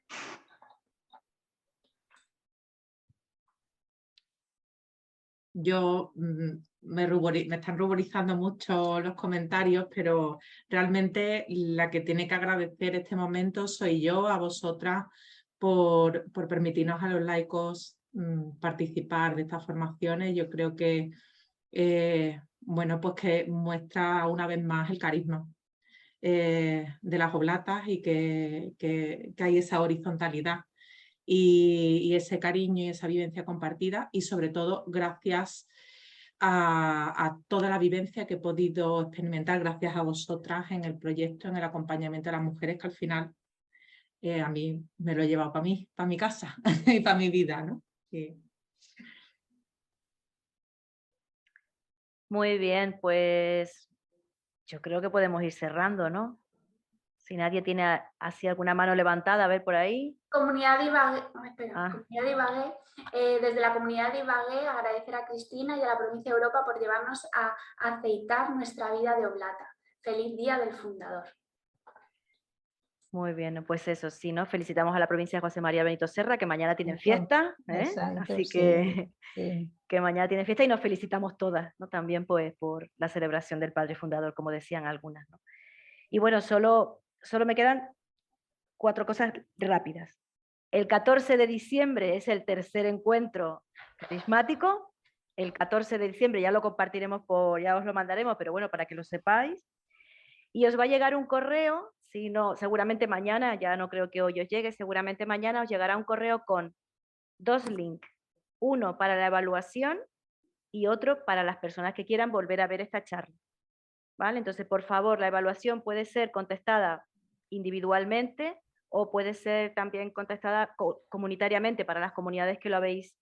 Yo me están ruborizando mucho los comentarios, pero realmente la que tiene que agradecer este momento soy yo, a vosotras, por permitirnos a los laicos participar de estas formaciones. Yo creo que, bueno, pues que muestra una vez más el carisma de las oblatas y que hay esa horizontalidad y ese cariño y esa vivencia compartida, y sobre todo gracias a toda la vivencia que he podido experimentar gracias a vosotras en el proyecto, en el acompañamiento a las mujeres, que al final a mí me lo he llevado para mi casa y para mi vida, ¿no? Sí. Muy bien, pues yo creo que podemos ir cerrando, ¿no? Si nadie tiene así alguna mano levantada, a ver por ahí. Comunidad Ibagué, Comunidad Ibagué, desde la Comunidad de Ibagué agradecer a Cristina y a la provincia de Europa por llevarnos a aceitar nuestra vida de oblata. Feliz día del fundador. Muy bien, pues eso, sí, ¿no? Felicitamos a la provincia de José María Benito Serra, que mañana tienen fiesta, Exacto, así sí. que mañana tienen fiesta, y nos felicitamos todas, ¿no? También pues por la celebración del padre fundador, como decían algunas, ¿no? Y bueno, solo me quedan 4 cosas rápidas. El 14 de diciembre es el tercer encuentro carismático. El 14 de diciembre ya lo compartiremos, ya os lo mandaremos, pero bueno, para que lo sepáis. Y os va a llegar un correo, si no, seguramente mañana, ya no creo que hoy os llegue, seguramente mañana os llegará un correo con 2 links. Uno para la evaluación y otro para las personas que quieran volver a ver esta charla. ¿Vale? Entonces, por favor, la evaluación puede ser contestada individualmente o puede ser también contestada comunitariamente para las comunidades que habéis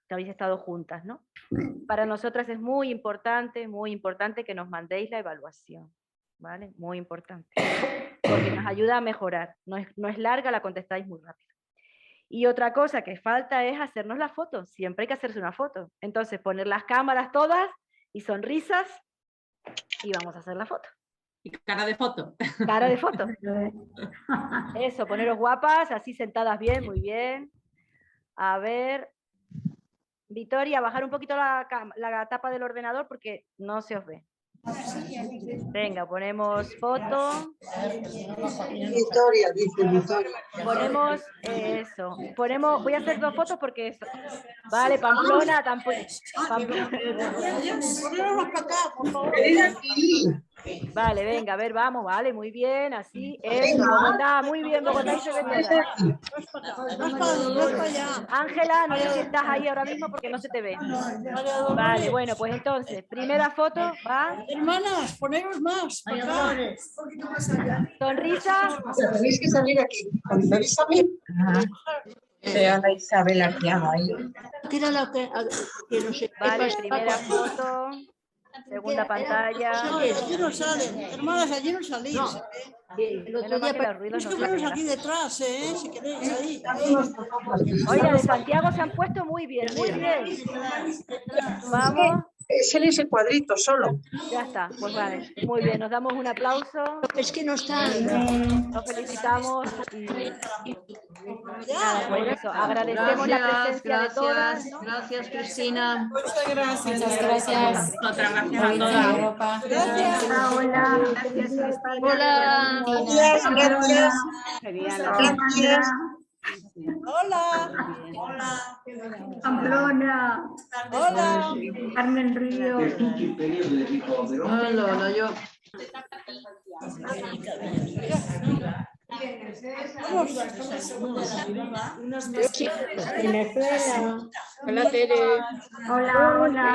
estado juntas, ¿no? Para nosotras es muy importante que nos mandéis la evaluación, ¿vale? Muy importante, porque nos ayuda a mejorar. No es larga, la contestáis muy rápido. Y otra cosa que falta es hacernos la foto. Siempre hay que hacerse una foto. Entonces, poner las cámaras todas y sonrisas y vamos a hacer la foto. Y cara de foto. Cara de foto. Eso, poneros guapas, así sentadas bien, muy bien. A ver, Victoria, bajar un poquito la tapa del ordenador porque no se os ve. Venga, ponemos foto. Victoria, dice Victoria. Ponemos eso. Voy a hacer 2 fotos porque eso. Vale, Pamplona, Pamplona. Vale, venga, a ver, vamos, vale, muy bien, así, eso, Bogotá, muy bien, Bogotá, y se ve bien. Ángela, no sé si estás ahí ahora mismo porque no se te ve. Vale, bueno, pues entonces, primera foto, va. Hermanas, poneros más. Sonrisa. Tenéis que salir aquí. Ana Isabel Arteaga ahí. Vale, primera foto. Segunda pantalla. Allí no salen, hermanas, allí no salís. Los ruidos aquí detrás, si queréis ahí. Oye, de Santiago se han puesto muy bien, muy bien. Vamos. Es en ese cuadrito solo. Ya está, pues vale. Muy bien, nos damos un aplauso. Es que no están. Nos felicitamos. Nada, por eso, agradecemos la presencia de todas. Gracias, Cristina. Muchas gracias. Muchas gracias. Otra gracias a todas. Europa. Gracias. Hola. Gracias, Cristina. Hola. Gracias. Gracias. Hola. Hola. Pamplona. Hola. Carmen Ríos. Hola, yo. Venezuela. Hola, Tere. Hola, hola.